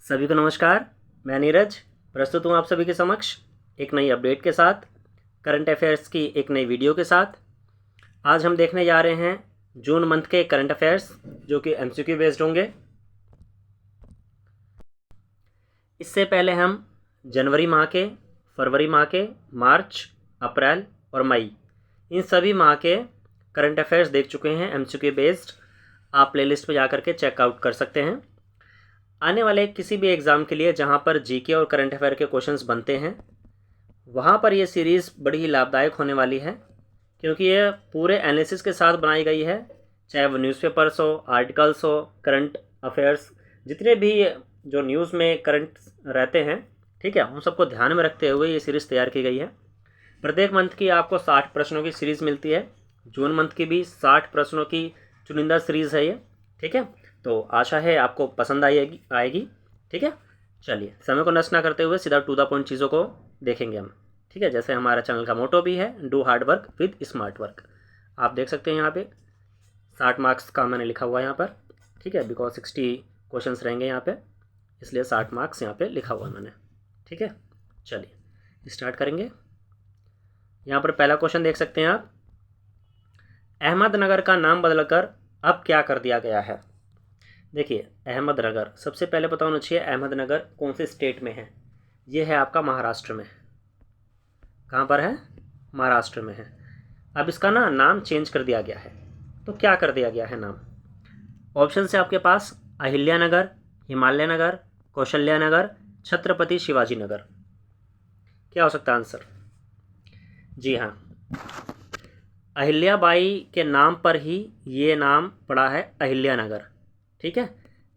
सभी को नमस्कार। मैं नीरज प्रस्तुत हूँ आप सभी के समक्ष एक नई अपडेट के साथ, करंट अफेयर्स की एक नई वीडियो के साथ। आज हम देखने जा रहे हैं जून मंथ के करंट अफेयर्स जो कि एमसीक्यू बेस्ड होंगे। इससे पहले हम जनवरी माह के, फरवरी माह के, मार्च, अप्रैल और मई इन सभी माह के करंट अफेयर्स देख चुके हैं एमसीक्यू बेस्ड। आप प्लेलिस्ट पर जाकर के चेकआउट कर सकते हैं। आने वाले किसी भी एग्ज़ाम के लिए जहाँ पर जीके और करंट अफेयर के क्वेश्चंस बनते हैं वहाँ पर ये सीरीज़ बड़ी ही लाभदायक होने वाली है, क्योंकि ये पूरे एनालिसिस के साथ बनाई गई है। चाहे वो न्यूज़पेपर्स हो, आर्टिकल्स हो, करंट अफेयर्स, जितने भी जो न्यूज़ में करंट रहते हैं, ठीक है, उन सबको ध्यान में रखते हुए ये सीरीज़ तैयार की गई है। प्रत्येक मंथ की आपको 60 प्रश्नों की सीरीज़ मिलती है। जून मंथ की भी 60 प्रश्नों की चुनिंदा सीरीज़ है ये, ठीक है। तो आशा है आपको पसंद आएगी, ठीक है। चलिए, समय को नष्ट ना करते हुए सीधा टू द पॉइंट चीज़ों को देखेंगे हम, ठीक है। जैसे हमारा चैनल का मोटो भी है, do hard work with smart work. आप देख सकते हैं यहाँ पे 60 मार्क्स का मैंने लिखा हुआ है यहाँ पर, ठीक है, बिकॉज 60 क्वेश्चंस रहेंगे यहाँ पे, इसलिए 60 मार्क्स यहाँ पे लिखा हुआ है मैंने, ठीक है। चलिए स्टार्ट करेंगे। यहाँ पर पहला क्वेश्चन देख सकते हैं आप, अहमदनगर का नाम बदलकर अब क्या कर दिया गया है। देखिए, अहमदनगर, सबसे पहले पता होना चाहिए अहमदनगर कौन से स्टेट में है। ये है आपका महाराष्ट्र में। कहाँ पर है? महाराष्ट्र में है। अब इसका नाम चेंज कर दिया गया है। तो क्या कर दिया गया है नाम? ऑप्शन से आपके पास अहिल्यानगर, हिमालय नगर, कौशल्या नगर, छत्रपति शिवाजी नगर। क्या हो सकता है आंसर? जी हाँ, अहिल्याबाई के नाम पर ही ये नाम पड़ा है अहिल्यानगर, ठीक है।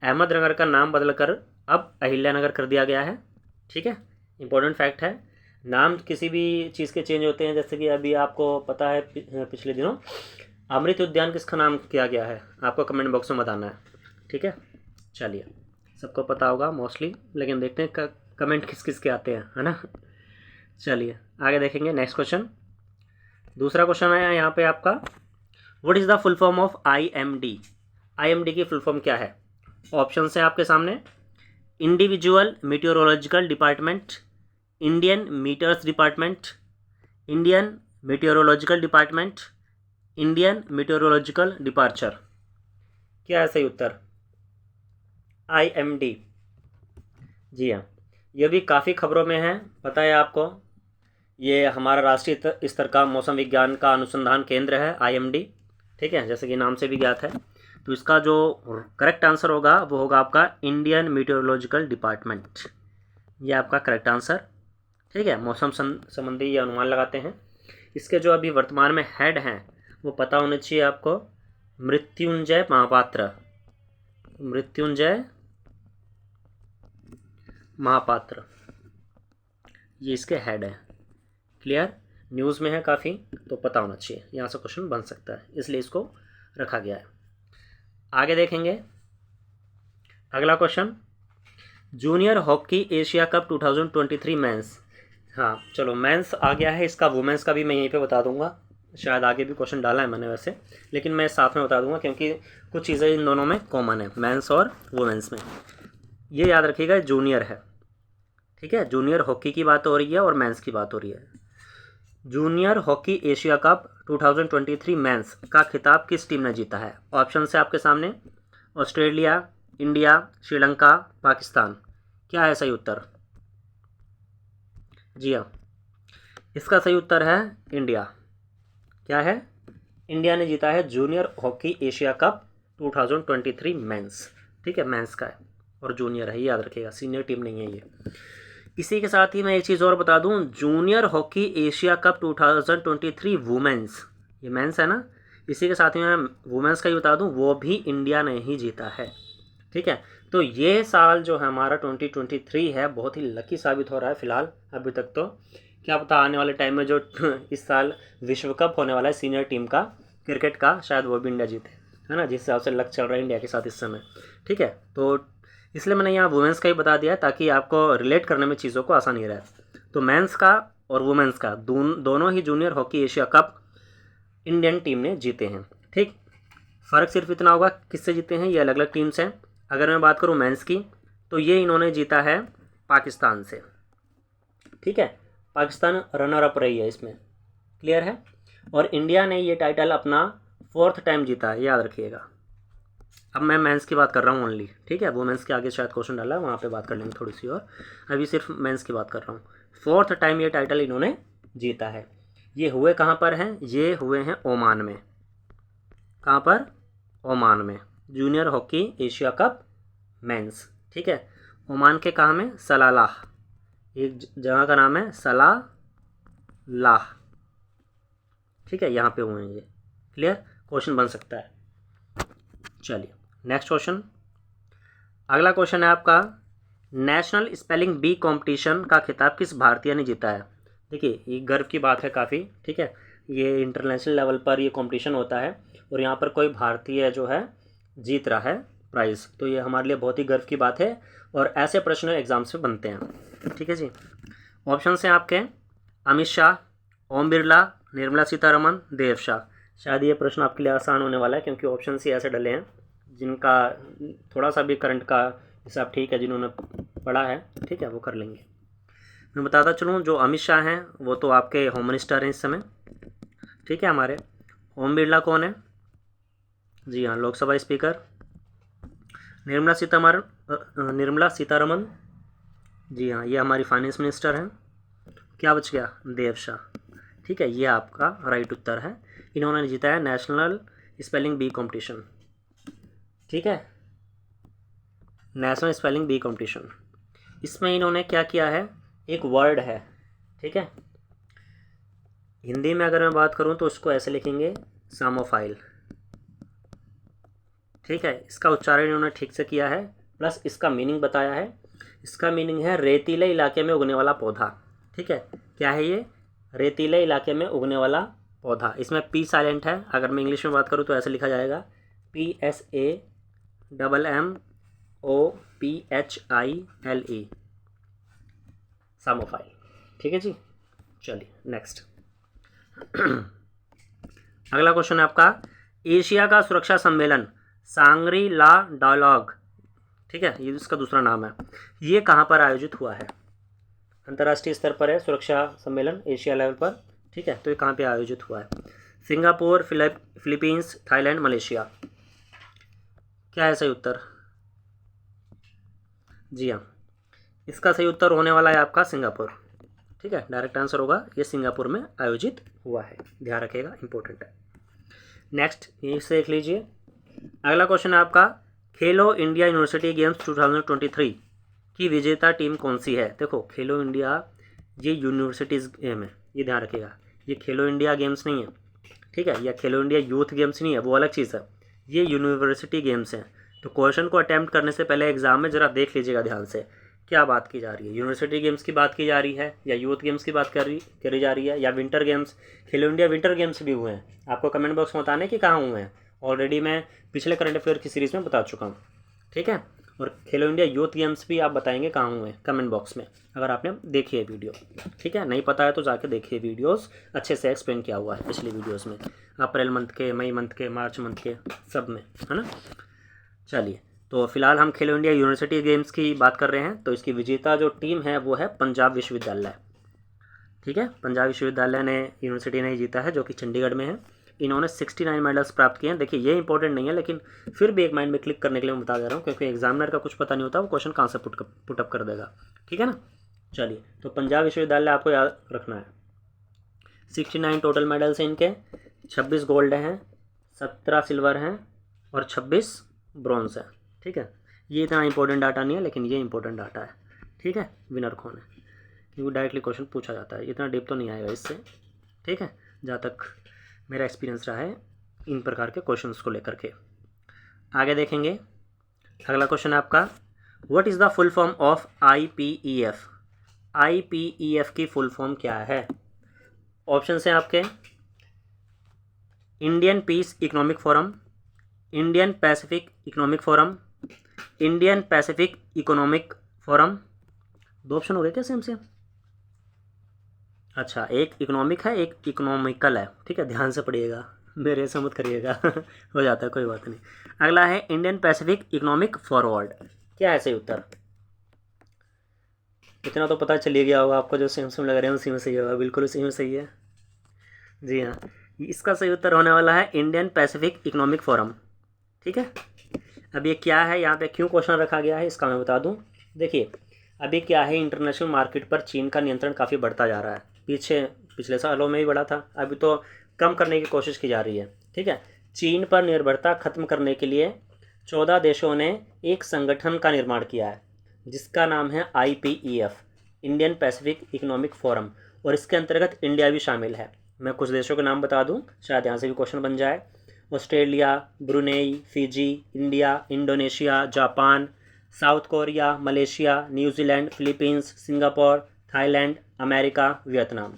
अहमदनगर का नाम बदलकर अब अहिल्यानगर कर दिया गया है, ठीक है। इंपॉर्टेंट फैक्ट है, नाम किसी भी चीज़ के चेंज होते हैं। जैसे कि अभी आपको पता है पिछले दिनों अमृत उद्यान किसका नाम किया गया है, आपको कमेंट बॉक्स में बताना है, ठीक है। चलिए, सबको पता होगा मोस्टली, लेकिन देखते हैं कमेंट किस किस के आते हैं, है ना। चलिए आगे देखेंगे। नेक्स्ट क्वेश्चन, दूसरा क्वेश्चन है यहाँ पे आपका, what is the full form of IMD। IMD की फुल फॉर्म क्या है? ऑप्शन है आपके सामने, individual meteorological department, Indian meters department, Indian meteorological department, Indian meteorological departure. क्या है सही उत्तर? IMD। जी हाँ, यह भी काफ़ी खबरों में है, पता है आपको। ये हमारा राष्ट्रीय स्तर का मौसम विज्ञान का अनुसंधान केंद्र है IMD, ठीक है, जैसे कि नाम से भी ज्ञात है। तो इसका जो करेक्ट आंसर होगा वो होगा आपका इंडियन मीटियोरोलॉजिकल डिपार्टमेंट। ये आपका करेक्ट आंसर, ठीक है। मौसम संबंधी ये अनुमान लगाते हैं। इसके जो अभी वर्तमान में हेड हैं वो पता होना चाहिए आपको, मृत्युंजय महापात्र। मृत्युंजय महापात्र ये इसके हेड हैं। क्लियर? न्यूज़ में है काफ़ी, तो पता होना चाहिए, यहाँ से क्वेश्चन बन सकता है, इसलिए इसको रखा गया है। आगे देखेंगे अगला question, junior hockey Asia cup 2023 men's. हाँ चलो, मेंस आ गया है, इसका वुमेंस का भी मैं यहीं पे बता दूंगा। शायद आगे भी क्वेश्चन डाला है मैंने वैसे, लेकिन मैं साथ में बता दूंगा क्योंकि कुछ चीज़ें इन दोनों में कॉमन है, मेंस और वुमेंस में। ये याद रखिएगा, जूनियर है, ठीक है। जूनियर हॉकी की बात हो रही है और मेंस की बात हो रही है। Junior hockey Asia cup 2023 men's का खिताब किस टीम ने जीता है? ऑप्शन है आपके सामने, ऑस्ट्रेलिया, इंडिया, श्रीलंका, पाकिस्तान। क्या है सही उत्तर? जी हाँ, इसका सही उत्तर है इंडिया। क्या है? इंडिया ने जीता है junior hockey Asia cup 2023 men's, ठीक है। मेंस का है और जूनियर है, याद रखिएगा, सीनियर टीम नहीं है ये। इसी के साथ ही मैं एक चीज़ और बता दूं, junior hockey Asia cup 2023 women's, ये मेंस है ना, इसी के साथ ही मैं वुमेंस का ही बता दूं, वो भी इंडिया ने ही जीता है, ठीक है। तो ये साल जो है हमारा 2023 है, बहुत ही लकी साबित हो रहा है फिलहाल अभी तक। तो क्या पता आने वाले टाइम में जो इस साल विश्व कप होने वाला है सीनियर टीम का, क्रिकेट का, शायद वो भी इंडिया जीते, है ना, जिस हिसाब से लक चल रहा है इंडिया के साथ इस समय, ठीक है। तो इसलिए मैंने यहाँ वुमेंस का ही बता दिया ताकि आपको रिलेट करने में चीज़ों को आसानी रहे। तो मेंस का और वुमेंस का दोनों ही junior hockey Asia Cup Indian team ने जीते हैं, ठीक। फ़र्क सिर्फ इतना होगा किससे जीते हैं, ये अलग अलग टीम्स हैं। अगर मैं बात करूँ मेंस की, तो ये इन्होंने जीता है पाकिस्तान से, ठीक है। पाकिस्तान रनर अप रही है इसमें, क्लियर है। और इंडिया ने ये टाइटल अपना 4th टाइम जीता है, याद रखिएगा। अब मैं मेंस की बात कर रहा हूँ ओनली, ठीक है। वुमेंस के आगे शायद क्वेश्चन डाला है, वहाँ पे बात कर लेंगे थोड़ी सी और, अभी सिर्फ मेंस की बात कर रहा हूँ। 4th टाइम ये टाइटल इन्होंने जीता है। ये हुए कहाँ पर हैं? ये हुए हैं ओमान में। कहाँ पर? ओमान में। Junior hockey Asia cup men's, ठीक है। ओमान के कहाँ में? सलालाह, एक जगह का नाम है सलालाह, ठीक है। यहाँ पे हुए हैं ये, क्लियर। क्वेश्चन बन सकता है। चलिए नेक्स्ट क्वेश्चन। अगला क्वेश्चन है आपका, नेशनल स्पेलिंग बी कंपटीशन का खिताब किस भारतीय ने जीता है? देखिए ये गर्व की बात है काफ़ी, ठीक है। ये इंटरनेशनल लेवल पर ये कंपटीशन होता है और यहाँ पर कोई भारतीय जो है जीत रहा है प्राइज़, तो ये हमारे लिए बहुत ही गर्व की बात है और ऐसे प्रश्न एग्जाम्स में बनते हैं, ठीक है जी। ऑप्शन हैं आपके अमित शाह, ओम बिरला, निर्मला सीतारमन, देव शाह। शायद ये प्रश्न आपके लिए आसान होने वाला है क्योंकि ऑप्शन ही ऐसे डले हैं जिनका थोड़ा सा भी करंट का हिसाब ठीक है, जिन्होंने पढ़ा है, ठीक है, वो कर लेंगे। मैं बताता चलूँ, जो अमित शाह हैं वो तो आपके होम मिनिस्टर हैं इस समय, ठीक है हमारे। ओम बिरला कौन है? जी हाँ, लोकसभा स्पीकर। निर्मला सीतारमन, जी हाँ, ये हमारी फाइनेंस मिनिस्टर हैं। क्या बच गया? देव शाह, ठीक है। ये आपका राइट उत्तर है। इन्होंने जीता है नेशनल स्पेलिंग बी कंपटीशन, ठीक है, नेशनल स्पेलिंग बी कंपटीशन। इसमें इन्होंने क्या किया है, एक वर्ड है, ठीक है। हिंदी में अगर मैं बात करूं तो उसको ऐसे लिखेंगे, सामोफाइल, ठीक है। इसका उच्चारण इन्होंने ठीक से किया है, प्लस इसका मीनिंग बताया है। इसका मीनिंग है रेतीले इलाके में उगने वाला पौधा, ठीक है। क्या है ये? रेतीले इलाके में उगने वाला पौधा। इसमें पी साइलेंट है, अगर मैं इंग्लिश में बात करूँ तो ऐसे लिखा जाएगा PSAMMOPHILE, सामोफाइल, ठीक है जी। चलिए नेक्स्ट। अगला क्वेश्चन है आपका, एशिया का सुरक्षा सम्मेलन सांग्री ला डायलॉग, ठीक है, ये इसका दूसरा नाम है, ये कहाँ पर आयोजित हुआ है? अंतर्राष्ट्रीय स्तर पर है सुरक्षा सम्मेलन एशिया लेवल पर, ठीक है। तो ये कहाँ पे आयोजित हुआ है? Singapore, Philippines, Thailand, Malaysia. क्या है सही उत्तर? जी हाँ, इसका सही उत्तर होने वाला है आपका सिंगापुर, ठीक है। डायरेक्ट आंसर होगा, ये सिंगापुर में आयोजित हुआ है, ध्यान रखिएगा, इंपॉर्टेंट है। नेक्स्ट यहीं से देख लीजिए। अगला क्वेश्चन है आपका, खेलो इंडिया यूनिवर्सिटी गेम्स 2023 की विजेता टीम कौन सी है? देखो खेलो इंडिया ये यूनिवर्सिटीज़ गेम है, ये ध्यान रखिएगा। ये खेलो इंडिया गेम्स नहीं है, ठीक है, या खेलो इंडिया यूथ गेम्स नहीं है, वो अलग चीज़ है। ये यूनिवर्सिटी गेम्स हैं। तो क्वेश्चन को अटैम्प्ट करने से पहले एग्जाम में ज़रा देख लीजिएगा ध्यान से, क्या बात की जा रही है। यूनिवर्सिटी गेम्स की बात की जा रही है या यूथ गेम्स की बात करी जा रही है या विंटर गेम्स? खेलो इंडिया विंटर गेम्स भी हुए हैं, आपको कमेंट बॉक्स में बताने कि कहाँ हुए हैं। ऑलरेडी मैं पिछले करंट अफेयर की सीरीज़ में बता चुका हूँ, ठीक है। और खेलो इंडिया यूथ गेम्स भी आप बताएंगे कहाँ हुए हैं कमेंट बॉक्स में, अगर आपने देखी है वीडियो, ठीक है। नहीं पता है तो जाके देखिए वीडियोस, अच्छे से एक्सप्लेन किया हुआ है पिछली वीडियोस में, अप्रैल मंथ के, मई मंथ के, मार्च मंथ के, सब में, है ना। चलिए, तो फिलहाल हम खेलो इंडिया यूनिवर्सिटी गेम्स की बात कर रहे हैं। तो इसकी विजेता जो टीम है वो है पंजाब विश्वविद्यालय, ठीक है। पंजाब विश्वविद्यालय ने यूनिवर्सिटी ने जीता है, जो कि चंडीगढ़ में है। इन्होंने 69 मेडल्स प्राप्त किए हैं। देखिए ये इंपॉर्टेंट नहीं है, लेकिन फिर भी एक माइंड में क्लिक करने के लिए मैं बता दे रहा हूँ, क्योंकि एग्जामिनर का कुछ पता नहीं होता वो क्वेश्चन कहाँ से पुटअप कर देगा, ठीक है ना। चलिए, तो पंजाब विश्वविद्यालय आपको याद रखना है। 69 टोटल मेडल्स हैं इनके, 26 गोल्ड हैं, 17 सिल्वर हैं और 26 ब्रॉन्ज हैं, ठीक है। ये इतना इंपॉर्टेंट डाटा नहीं है, लेकिन ये इंपॉर्टेंट डाटा है, ठीक है। विनर कौन है, क्योंकि डायरेक्टली क्वेश्चन पूछा जाता है, इतना डीप तो नहीं आएगा इससे, ठीक है, जहाँ तक मेरा एक्सपीरियंस रहा है इन प्रकार के क्वेश्चंस को लेकर के। आगे देखेंगे। अगला क्वेश्चन है आपका, what is the full form of IPEF? IPEF की फुल फॉर्म क्या है? ऑप्शन हैं आपके, Indian peace economic forum, Indian pacific economic forum, Indian pacific economic forum. दो ऑप्शन हो गए क्या सेम सेम? अच्छा, एक इकोनॉमिक है, एक इकोनॉमिकल है, ठीक है, ध्यान से पढ़िएगा, मेरे से मत करिएगा हो जाता है, कोई बात नहीं। अगला है इंडियन पैसिफिक इकोनॉमिक फॉरवर्ड। क्या है सही उत्तर? इतना तो पता चल ही गया होगा आपको, जो सेम सेम लग रहे हैं उसी में सही होगा, बिल्कुल उसी में सही है। जी हाँ, इसका सही उत्तर होने वाला है इंडियन पैसिफिक इकोनॉमिक फोरम। ठीक है, अब ये क्या है, यहाँ पे क्यों क्वेश्चन रखा गया है इसका मैं बता दूँ। देखिए अभी क्या है, इंटरनेशनल मार्केट पर चीन का नियंत्रण काफ़ी बढ़ता जा रहा है। पिछले सालों में भी बढ़ा था, अभी तो कम करने की कोशिश की जा रही है। ठीक है, चीन पर निर्भरता खत्म करने के लिए 14 देशों ने एक संगठन का निर्माण किया है जिसका नाम है IPEF, Indian pacific economic forum, और इसके अंतर्गत इंडिया भी शामिल है। मैं कुछ देशों के नाम बता दूं, शायद यहाँ से भी क्वेश्चन बन जाए। Australia, Brunei, Fiji, India, Indonesia, Japan, south Korea, Malaysia, New Zealand, Philippines, Singapore, Thailand, America, Vietnam.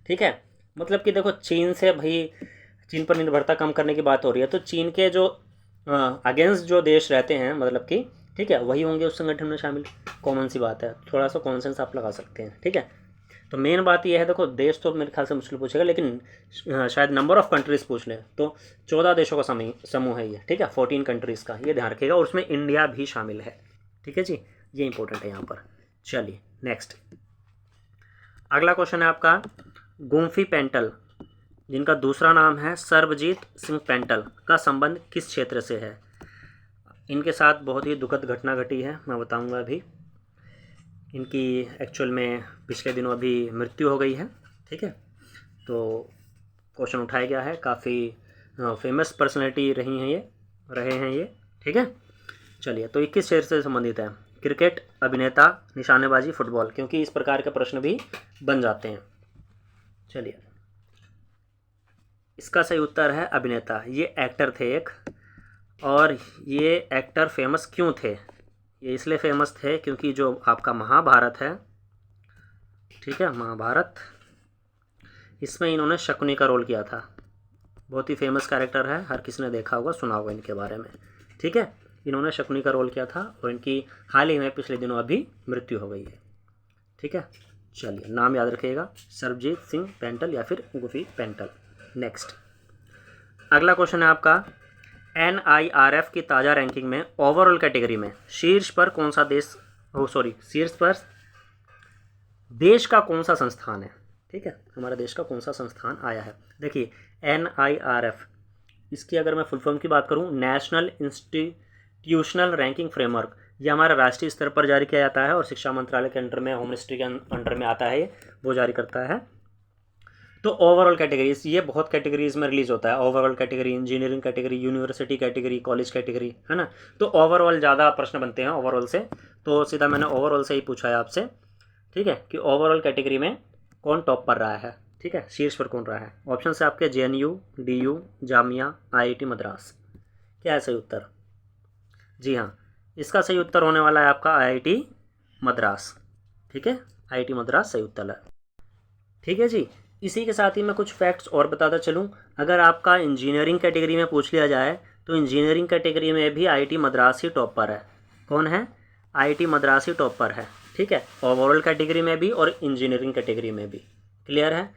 ठीक है, मतलब कि देखो चीन से भाई, चीन पर निर्भरता कम करने की बात हो रही है, तो चीन के जो अगेंस्ट जो देश रहते हैं, मतलब कि ठीक है, वही होंगे उस संगठन में शामिल। कॉमन सी बात है, थोड़ा सा कॉमन सेंस आप लगा सकते हैं। ठीक है, तो मेन बात यह है, देखो देश तो मेरे ख्याल से मुश्किल पूछेगा, लेकिन शायद नंबर ऑफ़ कंट्रीज़ पूछ ले, तो 14 देशों का समूह है ये। ठीक है, 14 कंट्रीज़ का, ये ध्यान रखिएगा, और उसमें इंडिया भी शामिल है। ठीक है जी, ये इंपॉर्टेंट है यहाँ पर। चलिए नेक्स्ट, अगला क्वेश्चन है आपका, गुम्फी पेंटल, जिनका दूसरा नाम है सरबजीत सिंह पेंटल, का संबंध किस क्षेत्र से है। इनके साथ बहुत ही दुखद घटना घटी है, मैं बताऊंगा अभी। इनकी एक्चुअल में पिछले दिनों अभी मृत्यु हो गई है। ठीक है, तो क्वेश्चन उठाया गया है, काफ़ी फेमस पर्सनैलिटी रहे हैं ये। ठीक है, चलिए, तो 21 क्षेत्र से संबंधित है, क्रिकेट, अभिनेता, निशानेबाजी, फुटबॉल, क्योंकि इस प्रकार के प्रश्न भी बन जाते हैं। चलिए, इसका सही उत्तर है अभिनेता। ये एक्टर थे एक, और ये एक्टर फेमस क्यों थे, ये इसलिए फेमस थे क्योंकि जो आपका महाभारत है, ठीक है, महाभारत, इसमें इन्होंने शकुनी का रोल किया था। बहुत ही फेमस कैरेक्टर है, हर किसी ने देखा होगा, सुना होगा इनके बारे में। ठीक है, इन्होंने शकुनी का रोल किया था, और इनकी हाल ही में पिछले दिनों अभी मृत्यु हो गई है। ठीक है, चलिए, नाम याद रखिएगा, सरबजीत सिंह पेंटल या फिर गुफी पेंटल। नेक्स्ट, अगला क्वेश्चन है आपका, NIRF की ताज़ा रैंकिंग में ओवरऑल कैटेगरी में शीर्ष पर कौन सा शीर्ष पर देश का कौन सा संस्थान है। ठीक है, हमारा देश का कौन सा संस्थान आया है। देखिए NIRF, इसकी अगर मैं फुल फॉर्म की बात करूं, नेशनल इंस्टीट्यूशनल रैंकिंग फ्रेमवर्क, ये हमारा राष्ट्रीय स्तर पर जारी किया जाता है, और शिक्षा मंत्रालय के अंडर में, होम मिनिस्ट्री के अंडर में आता है, वो जारी करता है। तो ओवरऑल कैटेगरीज, ये बहुत कैटेगरीज में रिलीज होता है। Overall category, engineering category, university category, college category, है ना। तो ओवरऑल ज़्यादा प्रश्न बनते हैं ओवरऑल से, तो सीधा मैंने ओवरऑल से ही पूछा है आपसे। ठीक है, कि ओवरऑल कैटेगरी में कौन टॉप पर रहा है। ठीक है, शीर्ष पर कौन रहा है। ऑप्शन से आपके JNU, DU, Jamia, IIT Madras. क्या है सही उत्तर। जी हाँ, इसका सही उत्तर होने वाला है आपका IIT मद्रास। ठीक है, IIT मद्रास सही उत्तर है। ठीक है जी, इसी के साथ ही मैं कुछ फैक्ट्स और बताता चलूँ। अगर आपका इंजीनियरिंग कैटेगरी में पूछ लिया जाए, तो इंजीनियरिंग कैटेगरी में भी IIT मद्रास ही टॉप पर है। कौन है, IIT मद्रास ही टॉप पर है। ठीक है, ओवरऑल कैटेगरी में भी और इंजीनियरिंग कैटेगरी में भी। क्लियर है,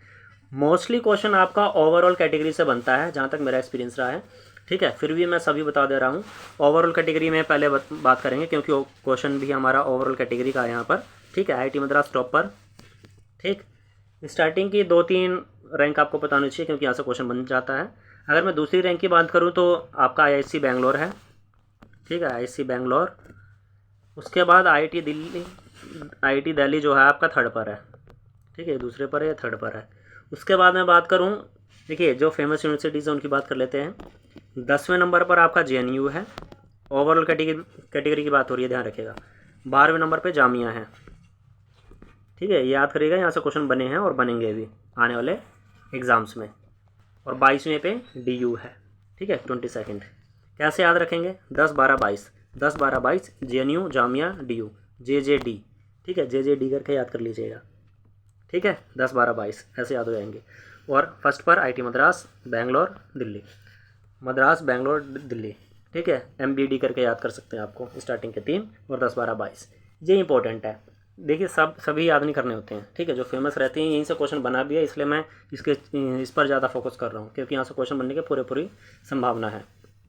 मोस्टली क्वेश्चन आपका ओवरऑल कैटेगरी से बनता है, जहाँ तक मेरा एक्सपीरियंस रहा है। ठीक है, फिर भी मैं सभी बता दे रहा हूँ। ओवरऑल कैटेगरी में पहले बात करेंगे, क्योंकि क्वेश्चन भी हमारा ओवरऑल कैटेगरी का है यहाँ पर। ठीक है, IIT मद्रास टॉप पर। ठीक, स्टार्टिंग की 2-3 रैंक आपको पता होनी चाहिए, क्योंकि यहाँ से क्वेश्चन बन जाता है। अगर मैं दूसरी रैंक की बात करूँ, तो आपका IISc बैंगलोर है। ठीक है, IISc बैंगलोर, उसके बाद IIT दिल्ली जो है आपका थर्ड पर है। ठीक है, दूसरे पर है, थर्ड पर है। उसके बाद मैं बात करूँ, देखिए जो फेमस यूनिवर्सिटीज़ हैं उनकी बात कर लेते हैं। 10वें नंबर पर आपका JNU है। ओवरऑल कैटेगरी की बात हो रही है, ध्यान रखिएगा। 12वें नंबर पर जामिया है। ठीक है, याद करिएगा, यहाँ से क्वेश्चन बने हैं और बनेंगे भी आने वाले एग्ज़ाम्स में। और 22वें पे DU है। ठीक है, 22nd। कैसे याद रखेंगे, 10, 12, 22, 10, 12, 22, JNU, जामिया, DU, JJD। ठीक है, JJD करके याद कर लीजिएगा। ठीक है, 10, 12, 22 ऐसे याद हो जाएंगे। और फर्स्ट पर IIT मद्रास, बैंगलोर, दिल्ली, मद्रास, बैंगलोर, दिल्ली। ठीक है, MBD करके याद कर सकते हैं आपको, स्टार्टिंग के 3 और 10, 12, 22। ये इंपॉर्टेंट है। देखिए सभी याद नहीं करने होते हैं। ठीक है, जो फेमस रहते हैं यहीं से क्वेश्चन बना भी है, इसलिए मैं इस पर ज़्यादा फोकस कर रहा हूँ, क्योंकि यहाँ से क्वेश्चन बनने की पूरी संभावना है।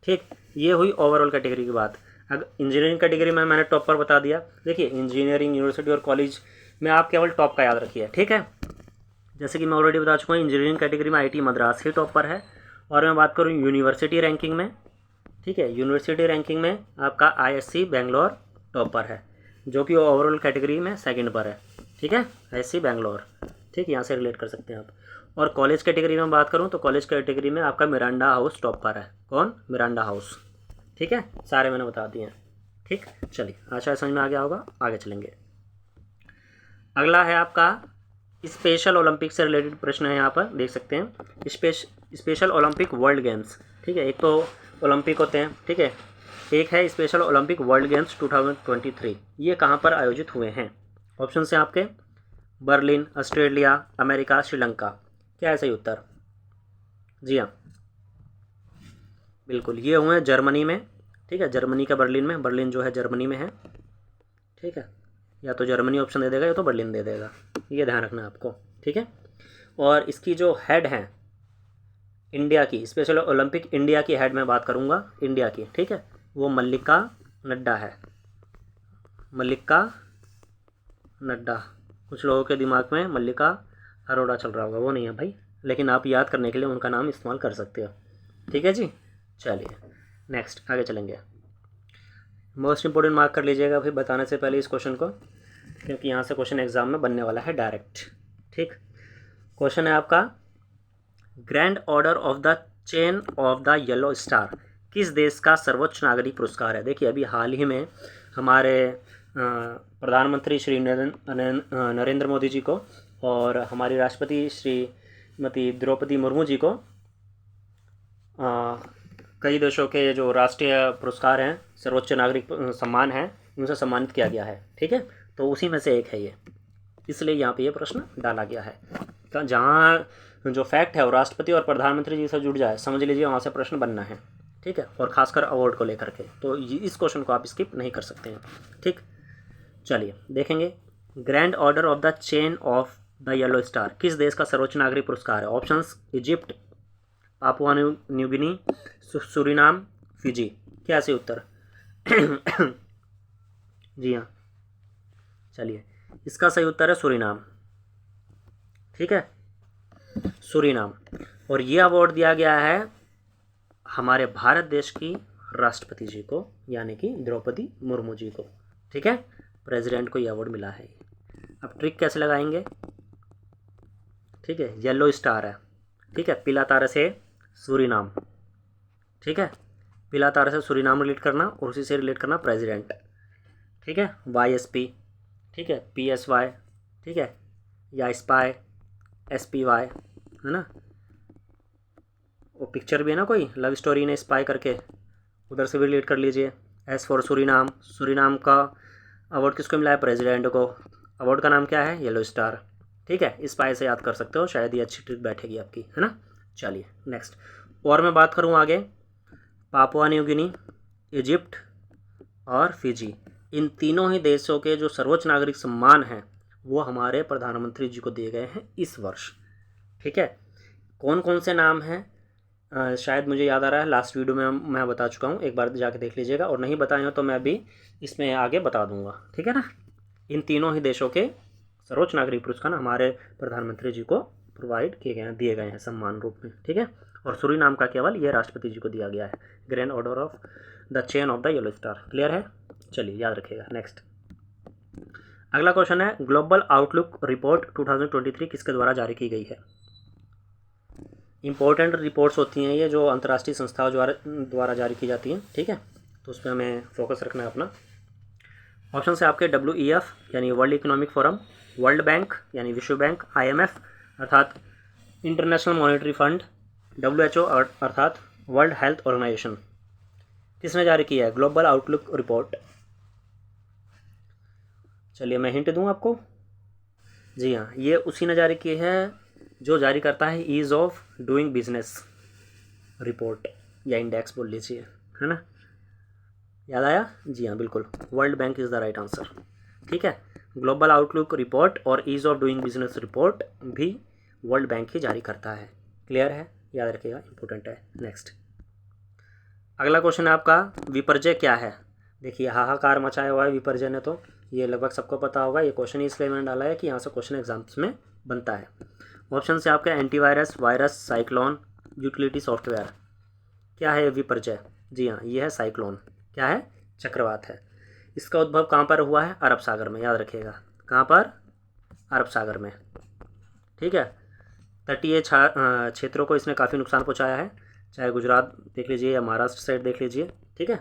ठीक, ये हुई ओवरऑल कैटेगरी की बात। अगर इंजीनियरिंग कैटेगरी में मैंने टॉप पर बता दिया। देखिए इंजीनियरिंग, यूनिवर्सिटी और कॉलेज में आप केवल टॉप का याद रखिए, ठीक है। जैसे कि मैं ऑलरेडी बता चुका हूँ, इंजीनियरिंग कैटेगरी में आईटी मद्रास ही टॉप पर है। और मैं बात करूँ यूनिवर्सिटी रैंकिंग में, ठीक है, यूनिवर्सिटी रैंकिंग में आपका आईएससी बेंगलोर टॉप पर है, जो कि ओवरऑल कैटेगरी में सेकंड पर है, ठीक है, आईएससी बेंगलोर, ठीक, यहाँ से रिलेट कर सकते हैं आप। और कॉलेज कैटेगरी में बात करूँ तो कॉलेज कैटेगरी में आपका मिरांडा हाउस टॉप पर है। कौन? मिरांडा हाउस, ठीक है, सारे मैंने बता दिए हैं, ठीक। चलिए, आशा समझ में आ गया होगा, आगे चलेंगे। अगला है आपका स्पेशल ओलंपिक से रिलेटेड प्रश्न है, यहाँ पर देख सकते हैं, स्पेशल ओलंपिक वर्ल्ड गेम्स, ठीक है, एक तो ओलंपिक होते हैं, ठीक है, एक है स्पेशल ओलंपिक वर्ल्ड गेम्स 2023, ये कहाँ पर आयोजित हुए हैं? ऑप्शन से आपके बर्लिन, ऑस्ट्रेलिया, अमेरिका, श्रीलंका। क्या है सही उत्तर? जी हाँ, बिल्कुल, ये हुए हैं जर्मनी में, ठीक है, जर्मनी का बर्लिन में, बर्लिन जो है जर्मनी में है, ठीक है, या तो जर्मनी ऑप्शन दे देगा या तो बर्लिन दे देगा, ये ध्यान रखना है आपको, ठीक है। और इसकी जो हेड हैं इंडिया की, स्पेशल ओलंपिक इंडिया की हेड में बात करूँगा, इंडिया की, ठीक है, वो मल्लिका नड्डा है, मल्लिका नड्डा। कुछ लोगों के दिमाग में मल्लिका अरोड़ा चल रहा होगा, वो नहीं है भाई, लेकिन आप याद करने के लिए उनका नाम इस्तेमाल कर सकते हो, ठीक है जी। चलिए नेक्स्ट आगे चलेंगे। मोस्ट इंपॉर्टेंट मार्क कर लीजिएगा भाई बताने से पहले इस क्वेश्चन को, क्योंकि यहाँ से क्वेश्चन एग्जाम में बनने वाला है डायरेक्ट, ठीक। क्वेश्चन है आपका, grand order of the chain of the yellow star किस देश का सर्वोच्च नागरिक पुरस्कार है? देखिए, अभी हाल ही में हमारे प्रधानमंत्री श्री नरेंद्र मोदी जी को और हमारी राष्ट्रपति श्रीमती द्रौपदी मुर्मू जी को कई देशों के जो राष्ट्रीय पुरस्कार हैं, सर्वोच्च नागरिक सम्मान हैं, उनसे सम्मानित किया गया है, ठीक है, तो उसी में से एक है ये, इसलिए यहाँ पे ये प्रश्न डाला गया है। तो जहाँ जो फैक्ट है वो राष्ट्रपति और प्रधानमंत्री जी से जुड़ जाए, समझ लीजिए वहाँ से प्रश्न बनना है, ठीक है, और खासकर अवार्ड को लेकर के, तो इस क्वेश्चन को आप स्किप नहीं कर सकते हैं, ठीक। चलिए देखेंगे, grand order of the chain of the yellow star किस देश का सर्वोच्च नागरिक पुरस्कार है? Options Egypt, Papua New Guinea, Suriname, Fiji. क्या सही उत्तर? जी हाँ, चलिए, इसका सही उत्तर है सूरीनाम, ठीक है, सूरीनाम। और ये अवार्ड दिया गया है हमारे भारत देश की राष्ट्रपति जी को, यानी कि द्रौपदी मुर्मू जी को, ठीक है, प्रेसिडेंट को ये अवार्ड मिला है। अब ट्रिक कैसे लगाएंगे? ठीक है, येलो स्टार है, ठीक है, पीला तारा से सूरीनाम, ठीक है, पीला तारा से सूरीनाम रिलेट करना और उसी से रिलेट करना प्रेसिडेंट, ठीक है, YSP, ठीक है, PSY, ठीक है, या स्पाई, SPY, है ना, वो पिक्चर भी है ना कोई लव स्टोरी ने स्पाई करके, उधर से भी रिलेट कर लीजिए। S फॉर सूरीनाम, सूरीनाम का अवार्ड किसको मिला है? प्रेसिडेंट को। अवार्ड का नाम क्या है? येलो स्टार, ठीक है, स्पाई से याद कर सकते हो, शायद ये अच्छी ट्रिक बैठेगी आपकी, है ना। चलिए नेक्स्ट, और मैं बात करूँ आगे, पापुआ न्यू गिनी, इजिप्ट और फिजी, इन तीनों ही देशों के जो सर्वोच्च नागरिक सम्मान हैं वो हमारे प्रधानमंत्री जी को दिए गए हैं इस वर्ष, ठीक है। कौन कौन से नाम हैं? शायद मुझे याद आ रहा है, लास्ट वीडियो में मैं बता चुका हूँ, एक बार जाके देख लीजिएगा, और नहीं बताए हो तो मैं अभी इसमें आगे बता दूंगा, ठीक है ना। इन तीनों ही देशों के सर्वोच्च नागरिक पुरस्कार हमारे प्रधानमंत्री जी को प्रोवाइड किए गए हैं, दिए गए हैं सम्मान रूप में, ठीक है। और सूरीनाम का केवल ये राष्ट्रपति जी को दिया गया है, grand order of the chain of the yellow star. Clear है? चलिए याद रखिएगा। नेक्स्ट, अगला क्वेश्चन है, ग्लोबल आउटलुक रिपोर्ट 2023 किसके द्वारा जारी की गई है? इंपॉर्टेंट रिपोर्ट्स होती हैं ये, जो अंतर्राष्ट्रीय संस्थाओं द्वारा जारी की जाती हैं, ठीक है, तो उस पर हमें फोकस रखना है अपना। ऑप्शन से आपके WEF यानी world economic forum, world bank यानी विश्व बैंक, IMF अर्थात इंटरनेशनल मॉनेटरी फंड, WHO अर्थात वर्ल्ड हेल्थ ऑर्गेनाइजेशन, किसने जारी किया है ग्लोबल आउटलुक रिपोर्ट? चलिए मैं हिंट दूं आपको, जी हाँ, ये उसी ने जारी की है जो जारी करता है ease of doing business report या इंडेक्स बोल लीजिए, है ना, याद आया? जी हाँ, बिल्कुल, world bank is the right answer, ठीक है। ग्लोबल आउटलुक रिपोर्ट और ease of doing business report भी वर्ल्ड बैंक ही जारी करता है। क्लियर है? याद रखिएगा, इंपॉर्टेंट है। नेक्स्ट, अगला क्वेश्चन है आपका, विपर्जय क्या है? देखिए, हाहाकार मचाया हुआ है विपर्जय ने, तो ये लगभग सबको पता होगा, ये क्वेश्चन इसलिए मैंने डाला है कि यहाँ से क्वेश्चन एग्जाम्स में बनता है। ऑप्शन से आपका antivirus, virus, cyclone, utility software. क्या है विपर्जय? जी हाँ, ये है साइक्लोन। क्या है? चक्रवात है। इसका उद्भव कहाँ पर हुआ है? अरब सागर में, याद रखिएगा। कहाँ पर? अरब सागर में। ठीक है। तटीय क्षेत्रों को इसने काफ़ी नुकसान पहुँचाया है, चाहे गुजरात देख लीजिए या महाराष्ट्र साइड देख लीजिए। ठीक है,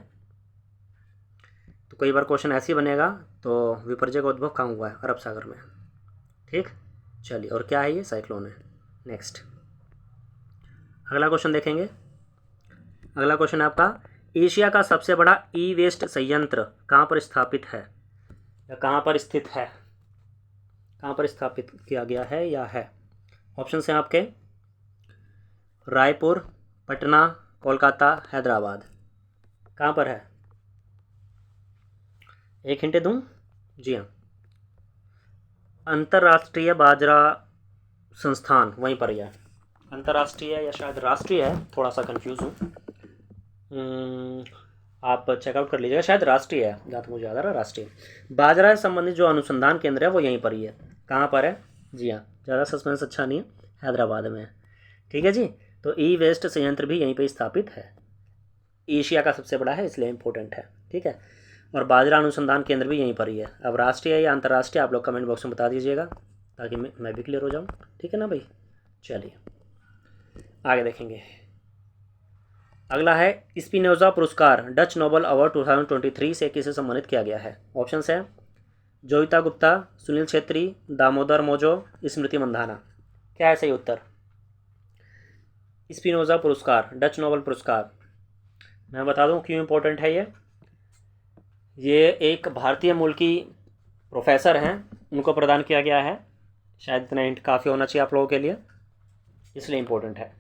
तो कई बार क्वेश्चन ऐसे ही बनेगा। तो विपर्जय का उद्भव कहाँ हुआ है? अरब सागर में। ठीक, चलिए, और क्या है ये? साइक्लोन है। नेक्स्ट, अगला क्वेश्चन देखेंगे। अगला क्वेश्चन है आपका, एशिया का सबसे बड़ा ई वेस्ट संयंत्र कहाँ पर स्थापित है या कहाँ पर स्थित है? कहाँ पर स्थापित किया गया है या है? ऑप्शन हैं आपके रायपुर, पटना, कोलकाता, हैदराबाद। कहाँ पर है? एक हिंट दूँ? जी हाँ, अंतर्राष्ट्रीय बाजरा संस्थान वहीं पर ही है। अंतर्राष्ट्रीय या शायद राष्ट्रीय है, थोड़ा सा कंफ्यूज हूँ। आप चेकआउट कर लीजिएगा, शायद राष्ट्रीय है जहाँ तक मुझे याद आ रहा है, राष्ट्रीय। बाजरा से संबंधित जो अनुसंधान केंद्र है वो यहीं पर ही है। कहाँ पर है? जी हाँ, ज़्यादा सस्पेंस अच्छा नहीं है, हैदराबाद में है। ठीक है जी, तो ई वेस्ट संयंत्र भी यहीं पर स्थापित है। एशिया का सबसे बड़ा है इसलिए इम्पोर्टेंट है। ठीक है, और बाजरा अनुसंधान केंद्र भी यहीं पर ही है। अब राष्ट्रीय या अंतर्राष्ट्रीय आप लोग कमेंट बॉक्स में बता दीजिएगा ताकि मैं भी क्लियर हो जाऊँ। ठीक है ना भाई, चलिए आगे देखेंगे। अगला है स्पिनोजा पुरस्कार डच नोबल अवार्ड 2023 से किसे सम्मानित किया गया है? ऑप्शन है जोगिता गुप्ता, सुनील छेत्री, दामोदर मोजो, स्मृति मंधाना। क्या है सही उत्तर? स्पिनोजा पुरस्कार, डच नोबल पुरस्कार, मैं बता दूं क्यों इम्पोर्टेंट है ये एक भारतीय मूल की प्रोफेसर हैं, उनको प्रदान किया गया है। शायद इतना हिंट काफ़ी होना चाहिए आप लोगों के लिए, इसलिए इम्पोर्टेंट है।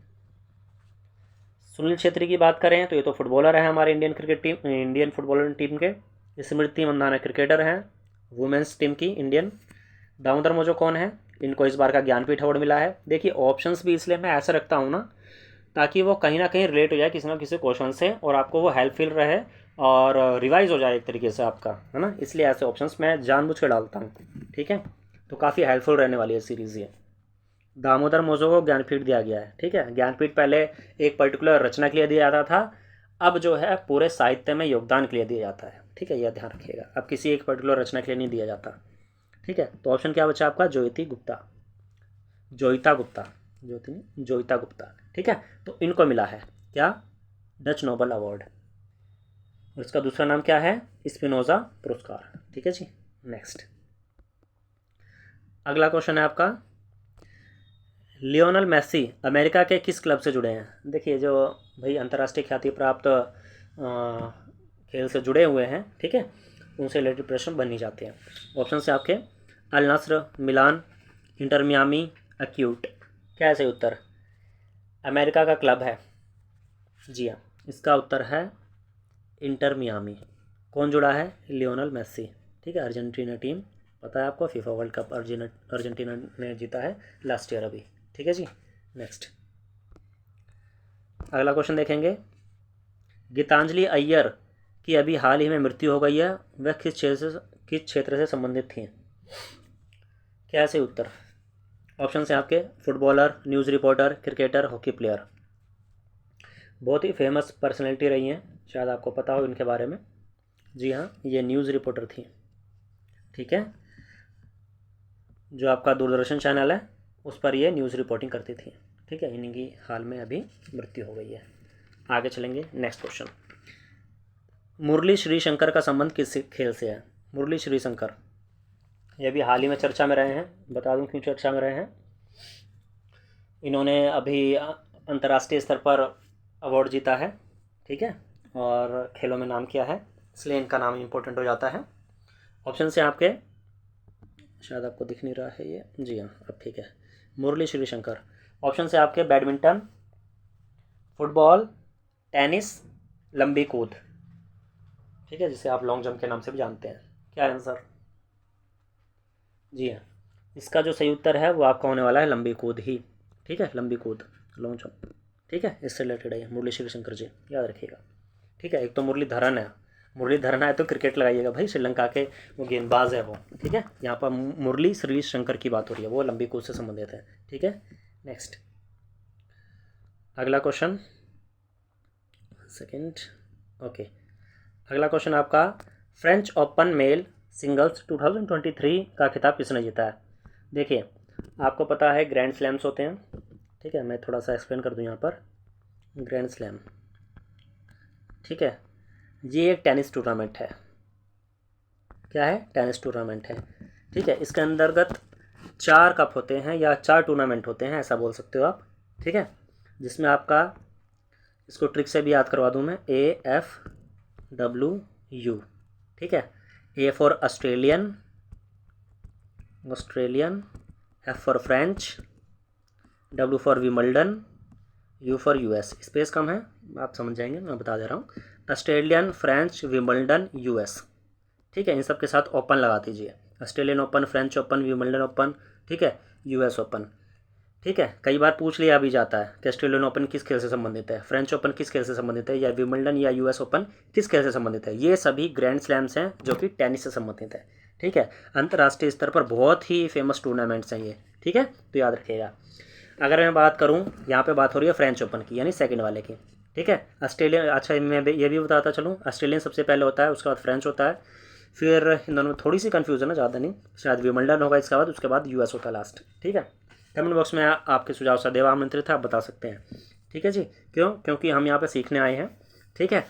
सुनील छेत्री की बात करें तो ये तो फुटबॉलर है हमारे इंडियन फुटबॉलर टीम के। स्मृति मंदाना क्रिकेटर हैं वुमेंस टीम की इंडियन। दामोदर मोजो कौन है? इनको इस बार का ज्ञानपीठ अवार्ड मिला है। देखिए ऑप्शंस भी इसलिए मैं ऐसा रखता हूँ ना, ताकि वो कहीं ना कहीं रिलेट हो जाए किसी ना किसी क्वेश्चन से और आपको वो हेल्पफुल रहे और रिवाइज हो जाए एक तरीके से आपका, है ना, इसलिए ऐसे ऑप्शंस मैं जानबूझ के डालता हूँ। ठीक है, तो काफ़ी हेल्पफुल रहने वाली है सीरीज़ ये। दामोदर मोजो को ज्ञानपीठ दिया गया है। ठीक है, ज्ञानपीठ पहले एक पर्टिकुलर रचना के लिए दिया जाता था, अब जो है पूरे साहित्य में योगदान के लिए दिया जाता है। ठीक है, यह ध्यान रखिएगा, अब किसी एक पर्टिकुलर रचना के लिए नहीं दिया जाता। ठीक है, तो ऑप्शन क्या बचा आपका? जोयिता गुप्ता। ठीक है, तो इनको मिला है क्या? Dutch Nobel award. और इसका दूसरा नाम क्या है? स्पिनोजा पुरस्कार। ठीक है जी, नेक्स्ट अगला क्वेश्चन है आपका, लियोनल मेसी अमेरिका के किस क्लब से जुड़े हैं? देखिए जो भाई अंतर्राष्ट्रीय ख्याति प्राप्त खेल से जुड़े हुए हैं, ठीक है, उनसे रिलेटेड प्रश्न बन ही जाते हैं। ऑप्शन से आपके अल नस्र, मिलान, इंटर मियामी, एक्यूट। क्या है सही उत्तर? अमेरिका का क्लब है। जी हाँ, इसका उत्तर है इंटर मियामी। कौन जुड़ा है? Lionel Messi. ठीक है, अर्जेंटीना टीम, पता है आपको, फीफा वर्ल्ड कप अर्जेंटीना ने जीता है लास्ट ईयर अभी। ठीक है जी, नेक्स्ट अगला क्वेश्चन देखेंगे। गीतांजलि अय्यर की अभी हाल ही में मृत्यु हो गई है, वह किस क्षेत्र से संबंधित थी? क्या है सही उत्तर? ऑप्शन है आपके footballer, news reporter, cricketer, hockey player. बहुत ही फेमस पर्सनैलिटी रही हैं, शायद आपको पता हो इनके बारे में। जी हाँ, ये न्यूज़ रिपोर्टर थी। ठीक है, जो आपका दूरदर्शन चैनल है उस पर ये न्यूज़ रिपोर्टिंग करती थी। ठीक है, इन्हीं की हाल में अभी मृत्यु हो गई है। आगे चलेंगे, नेक्स्ट क्वेश्चन। मुरली श्रीशंकर का संबंध किस खेल से है? मुरली श्रीशंकर ये भी हाल ही में चर्चा में रहे हैं, बता दूं क्यों चर्चा में रहे हैं। इन्होंने अभी अंतर्राष्ट्रीय स्तर पर अवार्ड जीता है। ठीक है, और खेलों में नाम किया है, इसलिए इनका नाम इम्पोर्टेंट हो जाता है। ऑप्शन से आपके, शायद आपको दिख नहीं रहा है ये, जी हाँ अब ठीक है, मुरली श्रीशंकर। ऑप्शन से आपके बैडमिंटन, फुटबॉल, टेनिस, लंबी कूद। ठीक है, जिसे आप लॉन्ग जंप के नाम से भी जानते हैं। क्या आंसर? जी हाँ, इसका जो सही उत्तर है वो आपका होने वाला है लंबी कूद ही। ठीक है, लंबी कूद, लॉन्ग जंप। ठीक है, इससे रिलेटेड है मुरली श्रीशंकर जी, याद रखिएगा। ठीक है, एक तो मुरलीधरन है मुरलीधरन है तो क्रिकेट लगाइएगा भाई, श्रीलंका के वो गेंदबाज है वो, ठीक है। यहाँ पर मुरली श्री शंकर की बात हो रही है, वो लंबी कूद से संबंधित है, ठीक है। नेक्स्ट अगला क्वेश्चन, सेकंड, ओके। अगला क्वेश्चन आपका, फ्रेंच ओपन मेल सिंगल्स 2023 का खिताब किसने जीता है? देखिए आपको पता है ग्रैंड स्लैम्स होते हैं, ठीक है। मैं थोड़ा सा एक्सप्लेन कर दूं यहाँ पर, ग्रैंड स्लैम, ठीक है, ये एक टेनिस टूर्नामेंट है। क्या है? टेनिस टूर्नामेंट है, ठीक है। इसके अंतर्गत 4 कप होते हैं या 4 टूर्नामेंट होते हैं, ऐसा बोल सकते हो आप, ठीक है। जिसमें आपका, इसको ट्रिक से भी याद करवा दूं मैं, AFWU, ठीक है। A for Australian, F for French, W for Wimbledon, U for US। Space कम है, आप समझ जाएंगे, मैं बता दे रहा हूँ। ऑस्ट्रेलियन, फ्रेंच, विमल्डन, US, ठीक है। इन सब के साथ ओपन लगा दीजिए, Australian open, French open, Wimbledon open, ठीक है, US ओपन, ठीक है। कई बार पूछ लिया भी जाता है कि ऑस्ट्रेलियन ओपन किस खेल से संबंधित है, फ्रेंच ओपन किस खेल से संबंधित है, या विमल्डन या US ओपन किस खेल से संबंधित है। ये सभी ग्रैंड स्लैम्स हैं जो कि टेनिस से संबंधित है, ठीक है। अंतर्राष्ट्रीय स्तर पर बहुत ही फेमस टूर्नामेंट्स हैं ये, ठीक है, तो याद रखिएगा। अगर मैं बात करूँ, यहाँ पे बात हो रही है फ्रेंच ओपन की, यानी सेकंड वाले की, ठीक है। ऑस्ट्रेलियन, अच्छा मैं ये भी बताता चलूँ, ऑस्ट्रेलियन सबसे पहले होता है, उसके बाद फ्रेंच होता है, फिर इन दोनों में थोड़ी सी कन्फ्यूजन है, ज़्यादा नहीं, शायद विमल्डन होगा इसके बाद, उसके बाद US होता है लास्ट, ठीक है। कमेंट बॉक्स में आपके सुझाव सदैव आमंत्रित है, आप बता सकते हैं, ठीक है जी। क्यों? क्योंकि हम यहाँ पे सीखने आए हैं, ठीक है।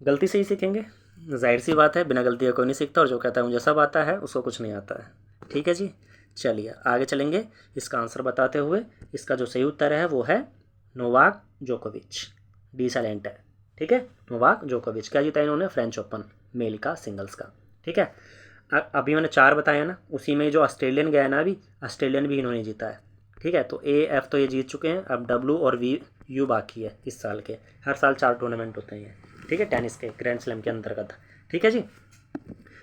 गलती से ही सीखेंगे, जाहिर सी बात है, बिना गलती का कोई नहीं सीखता, और जो कहता है मुझे सब आता है उसको कुछ नहीं आता है, ठीक है जी। चलिए आगे चलेंगे इसका आंसर बताते हुए। इसका जो सही उत्तर है वो है नोवाक जोकोविच, डी साइलेंट है, ठीक है। नोवाक जोकोविच क्या जीता इन्होंने? फ्रेंच ओपन मेल का, सिंगल्स का, ठीक है। अभी मैंने 4 बताया ना, उसी में जो ऑस्ट्रेलियन गया ना, अभी ऑस्ट्रेलियन भी इन्होंने जीता है, ठीक है। तो AF तो ये जीत चुके हैं, अब W और VU बाकी है इस साल के। हर साल 4 टूर्नामेंट होते हैं, ठीक है, टेनिस के ग्रैंड स्लैम के अंतर्गत, ठीक है जी।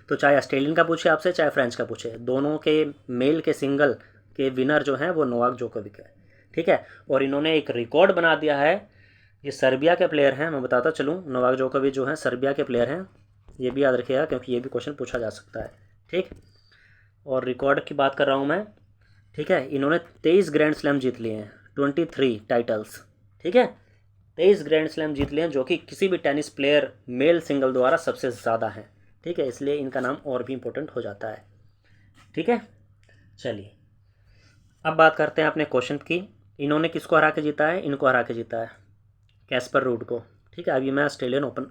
तो चाहे ऑस्ट्रेलियन का पूछे आपसे, चाहे फ्रेंच का पूछे, दोनों के मेल के सिंगल के विनर जो हैं वो नोवाक जोकोविच है, ठीक है। और इन्होंने एक रिकॉर्ड बना दिया है, ये सर्बिया के प्लेयर हैं, मैं बताता चलूँ, नोवाक जोकोविच जो हैं सर्बिया के प्लेयर हैं, ये भी याद रखिएगा क्योंकि ये भी क्वेश्चन पूछा जा सकता है, ठीक। और रिकॉर्ड की बात कर रहा हूँ मैं, ठीक है। इन्होंने 23 ग्रैंड स्लैम जीत लिए हैं, 23 टाइटल्स, ठीक है। 23 ग्रैंड स्लैम जीत लिए हैं, जो कि किसी भी टेनिस प्लेयर मेल सिंगल द्वारा सबसे ज़्यादा है, ठीक है। इसलिए इनका नाम और भी इम्पोर्टेंट हो जाता है, ठीक है। चलिए अब बात करते हैं अपने क्वेश्चन की। इन्होंने किसको हरा के जीता है? इनको हरा के जीता है, कैस्पर रूड को, ठीक है। अभी मैं ऑस्ट्रेलियन ओपन,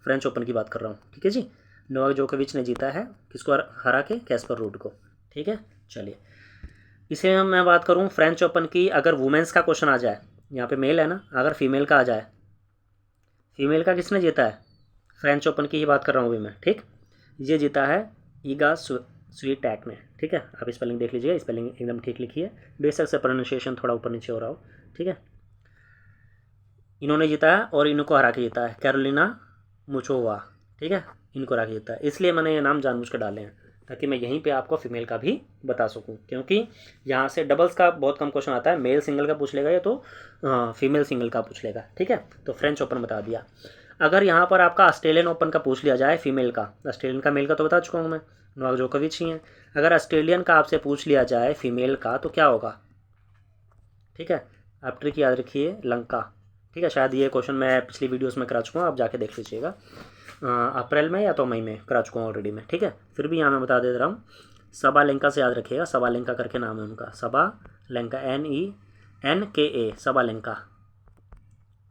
फ्रेंच ओपन की बात कर रहा हूँ, ठीक है जी। नोवाक जोकोविच ने जीता है किसको हरा के? कैस्पर रूड को, ठीक है। चलिए इसे मैं बात करूँ फ्रेंच ओपन की, अगर वुमेंस का क्वेश्चन आ जाए, यहाँ पे मेल है ना, अगर फीमेल का आ जाए, फीमेल का किसने जीता है? फ्रेंच ओपन की ही बात कर रहा हूँ अभी मैं, ठीक। ये जीता है ईगा स्वीटैक ने, ठीक है। आप स्पेलिंग देख लीजिए, स्पेलिंग एकदम ठीक लिखी है, बेशक से प्रोनाउंसिएशन थोड़ा ऊपर नीचे हो रहा हो, ठीक है। इन्होंने जीता है और इनको हरा के जीता है, कैरोलिना मुचोवा, ठीक है, इनको हरा के जीता है। इसलिए मैंने ये नाम जानबूझ कर डाले हैं ताकि मैं यहीं पे आपको फीमेल का भी बता सकूं, क्योंकि यहाँ से डबल्स का बहुत कम क्वेश्चन आता है, मेल सिंगल का पूछ लेगा या तो फीमेल सिंगल का पूछ लेगा, ठीक है। तो फ्रेंच ओपन बता दिया। अगर यहाँ पर आपका ऑस्ट्रेलियन ओपन का पूछ लिया जाए, फीमेल का, ऑस्ट्रेलियन का, मेल का तो बता चुका हूँ मैं, नोवाक जोकोविच ही हैं। अगर ऑस्ट्रेलियन का आपसे पूछ लिया जाए फीमेल का, तो क्या होगा, ठीक है। आप ट्रिक याद रखिए, लंका, ठीक है। शायद ये क्वेश्चन मैं पिछली वीडियोस में करा चुका हूँ, आप जाके देख लीजिएगा, अप्रैल में या तो मई में करा चुका हूँ ऑलरेडी मैं, ठीक है। फिर भी यहाँ मैं बता दे रहा हूँ, सबालेंका से याद रखिएगा, सबालेंका करके नाम है उनका, सबालेंका, NENKA, सबालेंका,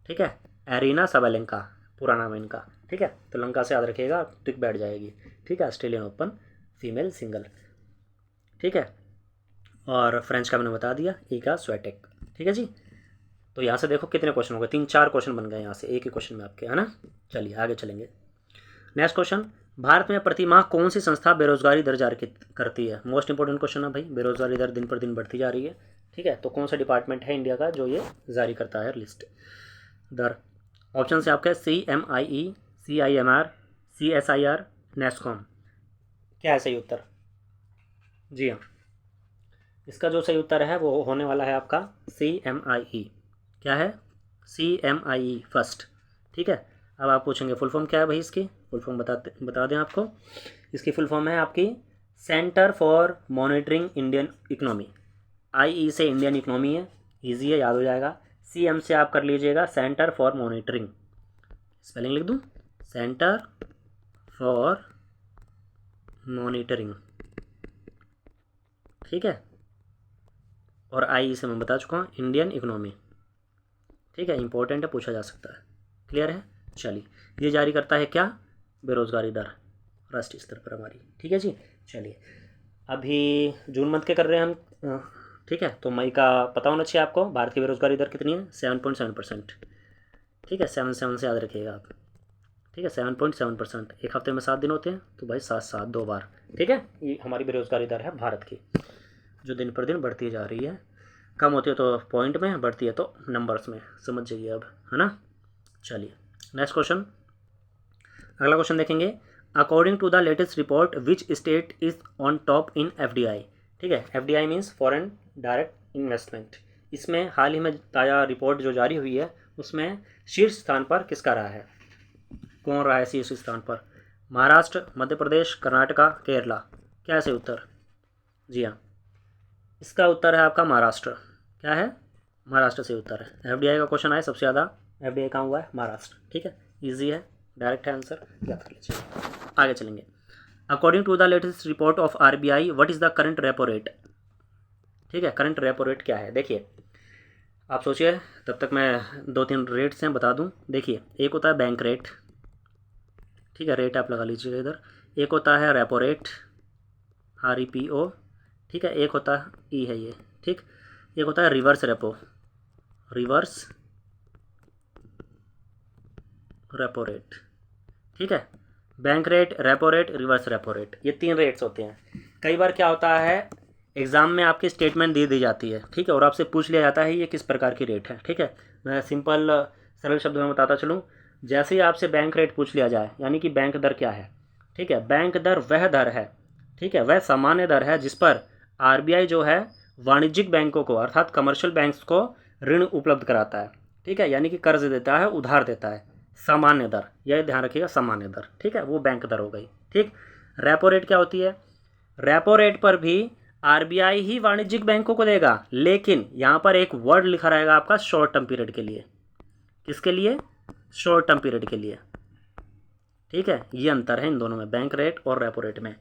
ठीक है। एरिना सबालेंका पूरा नाम है इनका, ठीक है। तो लंका से याद रखिएगा, टिक बैठ जाएगी, ठीक है। ऑस्ट्रेलियन ओपन फीमेल सिंगल, ठीक है। और फ्रेंच का मैंने बता दिया, ईगा स्वीटैक, ठीक है जी। तो यहाँ से देखो कितने क्वेश्चन हो गए, 3-4 क्वेश्चन बन गए यहाँ से एक ही क्वेश्चन में आपके, है ना। चलिए आगे चलेंगे। नेक्स्ट क्वेश्चन, भारत में प्रति माह कौन सी संस्था बेरोजगारी दर जारी करती है? मोस्ट इंपॉर्टेंट क्वेश्चन है भाई, बेरोजगारी दर दिन पर दिन बढ़ती जा रही है, ठीक है। तो कौन सा डिपार्टमेंट है इंडिया का जो ये जारी करता है लिस्ट दर? ऑप्शन से आपका CMIE, CIMR, CSIR, नेस्कॉम। क्या है सही उत्तर? जी हाँ, इसका जो सही उत्तर है वो होने वाला है आपका CMIE। क्या है? CMIE फर्स्ट, ठीक है। अब आप पूछेंगे फुल फॉर्म क्या है भाई इसकी? फुल फॉर्म बता दें आपको। इसकी फुल फॉर्म है आपकी Centre for Monitoring Indian Economy. I से इंडियन इकोनॉमी है, ईजी है, याद हो जाएगा। CM से आप कर लीजिएगा सेंटर फॉर मॉनिटरिंग, स्पेलिंग लिख दूँ, सेंटर फॉर मॉनिटरिंग, ठीक है। और आई से मैं बता चुका हूँ इंडियन इकोनॉमी, ठीक है, इंपॉर्टेंट है, पूछा जा सकता है। क्लियर है। चलिए, ये जारी करता है क्या, बेरोजगारी दर राष्ट्रीय स्तर पर हमारी, ठीक है जी। चलिए, अभी जून मंथ के कर रहे हैं हम, ठीक है। तो मई का पता होना चाहिए आपको, भारतीय बेरोजगारी दर कितनी है, 7.7%, ठीक है। 7 से याद रखिएगा आप, ठीक है। 7.7%, एक हफ्ते में 7 दिन होते हैं, तो भाई 7 2 बार, ठीक है। ये हमारी बेरोजगारी दर है भारत की, जो दिन पर दिन बढ़ती जा रही है। कम होती है तो पॉइंट में, बढ़ती है तो नंबर्स में, समझ जाइए अब, है ना। चलिए, नेक्स्ट क्वेश्चन, अगला क्वेश्चन देखेंगे। According to the latest report which state is on top in FDI, ठीक है। FDI means foreign direct investment. इसमें हाल ही में ताज़ा रिपोर्ट जो जारी हुई है उसमें शीर्ष स्थान पर किसका रहा है, कौन रहा है शीर्ष स्थान पर? महाराष्ट्र, मध्य प्रदेश, कर्नाटका, केरला, क्या है सही उत्तर? जी हाँ, इसका उत्तर है आपका महाराष्ट्र। क्या है? महाराष्ट्र से उत्तर है। FDI का क्वेश्चन आया सबसे ज़्यादा, FDI कहाँ हुआ है? महाराष्ट्र, ठीक है, ईजी है, डायरेक्ट है आंसर, याद कर लीजिए। आगे चलेंगे। According to the latest report of RBI what is the current repo rate, ठीक है। करंट रेपो रेट क्या है? देखिए, आप सोचिए, तब तक मैं 2-3 रेट्स हैं बता दूं। देखिए, एक होता है बैंक रेट, ठीक है, रेट आप लगा लीजिएगा इधर। एक होता है रेपो रेट, REPO, ठीक है। एक होता है ई है ये, ठीक। एक होता है reverse repo, reverse repo rate, ठीक है। Bank rate, repo rate, reverse repo rate, ये 3 रेट्स होते हैं। कई बार क्या होता है, एग्ज़ाम में आपकी स्टेटमेंट दे दी जाती है, ठीक है, और आपसे पूछ लिया जाता है ये किस प्रकार की रेट है, ठीक है। मैं सिंपल सरल शब्दों में बताता चलूँ। जैसे ही आपसे बैंक रेट पूछ लिया जाए, यानी कि बैंक दर क्या है, ठीक है। बैंक दर वह दर है, ठीक है, वह सामान्य दर है जिस पर RBI जो है वाणिज्यिक बैंकों को अर्थात कमर्शियल बैंक्स को ऋण उपलब्ध कराता है, ठीक है, यानी कि कर्ज देता है, उधार देता है। सामान्य दर, यह ध्यान रखिएगा, सामान्य दर, ठीक है, वो बैंक दर हो गई, ठीक। रेपो रेट क्या होती है? रेपो रेट पर भी RBI ही वाणिज्यिक बैंकों को देगा, लेकिन यहाँ पर एक वर्ड लिखा रहेगा आपका शॉर्ट टर्म पीरियड के लिए। किसके लिए? शॉर्ट टर्म पीरियड के लिए, ठीक है। ये अंतर है इन दोनों में, बैंक रेट और रेपो रेट में,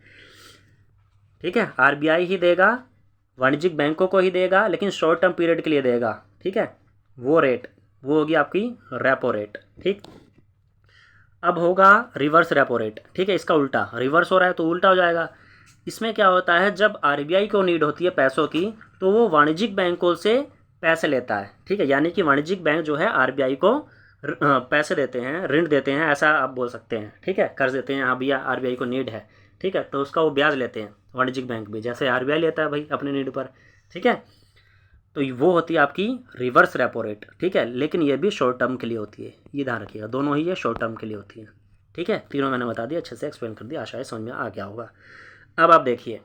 ठीक है। RBI ही देगा, वाणिज्यिक बैंकों को ही देगा, लेकिन शॉर्ट टर्म पीरियड के लिए देगा, ठीक है। वो रेट, वो होगी आपकी रेपो रेट, ठीक। अब होगा रिवर्स रेपो रेट, ठीक है, इसका उल्टा, रिवर्स हो रहा है तो उल्टा हो जाएगा। इसमें क्या होता है, जब RBI को नीड होती है पैसों की, तो वो वाणिज्यिक बैंकों से पैसे लेता है, ठीक है, यानी कि वाणिज्यिक बैंक जो है RBI को पैसे देते हैं, ऋण देते हैं, ऐसा आप बोल सकते हैं, ठीक है, कर्ज देते हैं। हाँ भैया, RBI को नीड है, ठीक है, तो उसका वो ब्याज लेते हैं वाणिज्यिक बैंक भी, जैसे RBI लेता है भाई अपने नीड पर, ठीक है। तो वो होती है आपकी रिवर्स रेपो रेट, ठीक है, लेकिन ये भी शॉर्ट टर्म के लिए होती है, ये ध्यान रखिएगा, दोनों ही ये शॉर्ट टर्म के लिए होती है, ठीक है। तीनों मैंने बता दिया, अच्छे से एक्सप्लेन कर दिया, आशा है समझ में आ गया होगा। अब आप देखिए,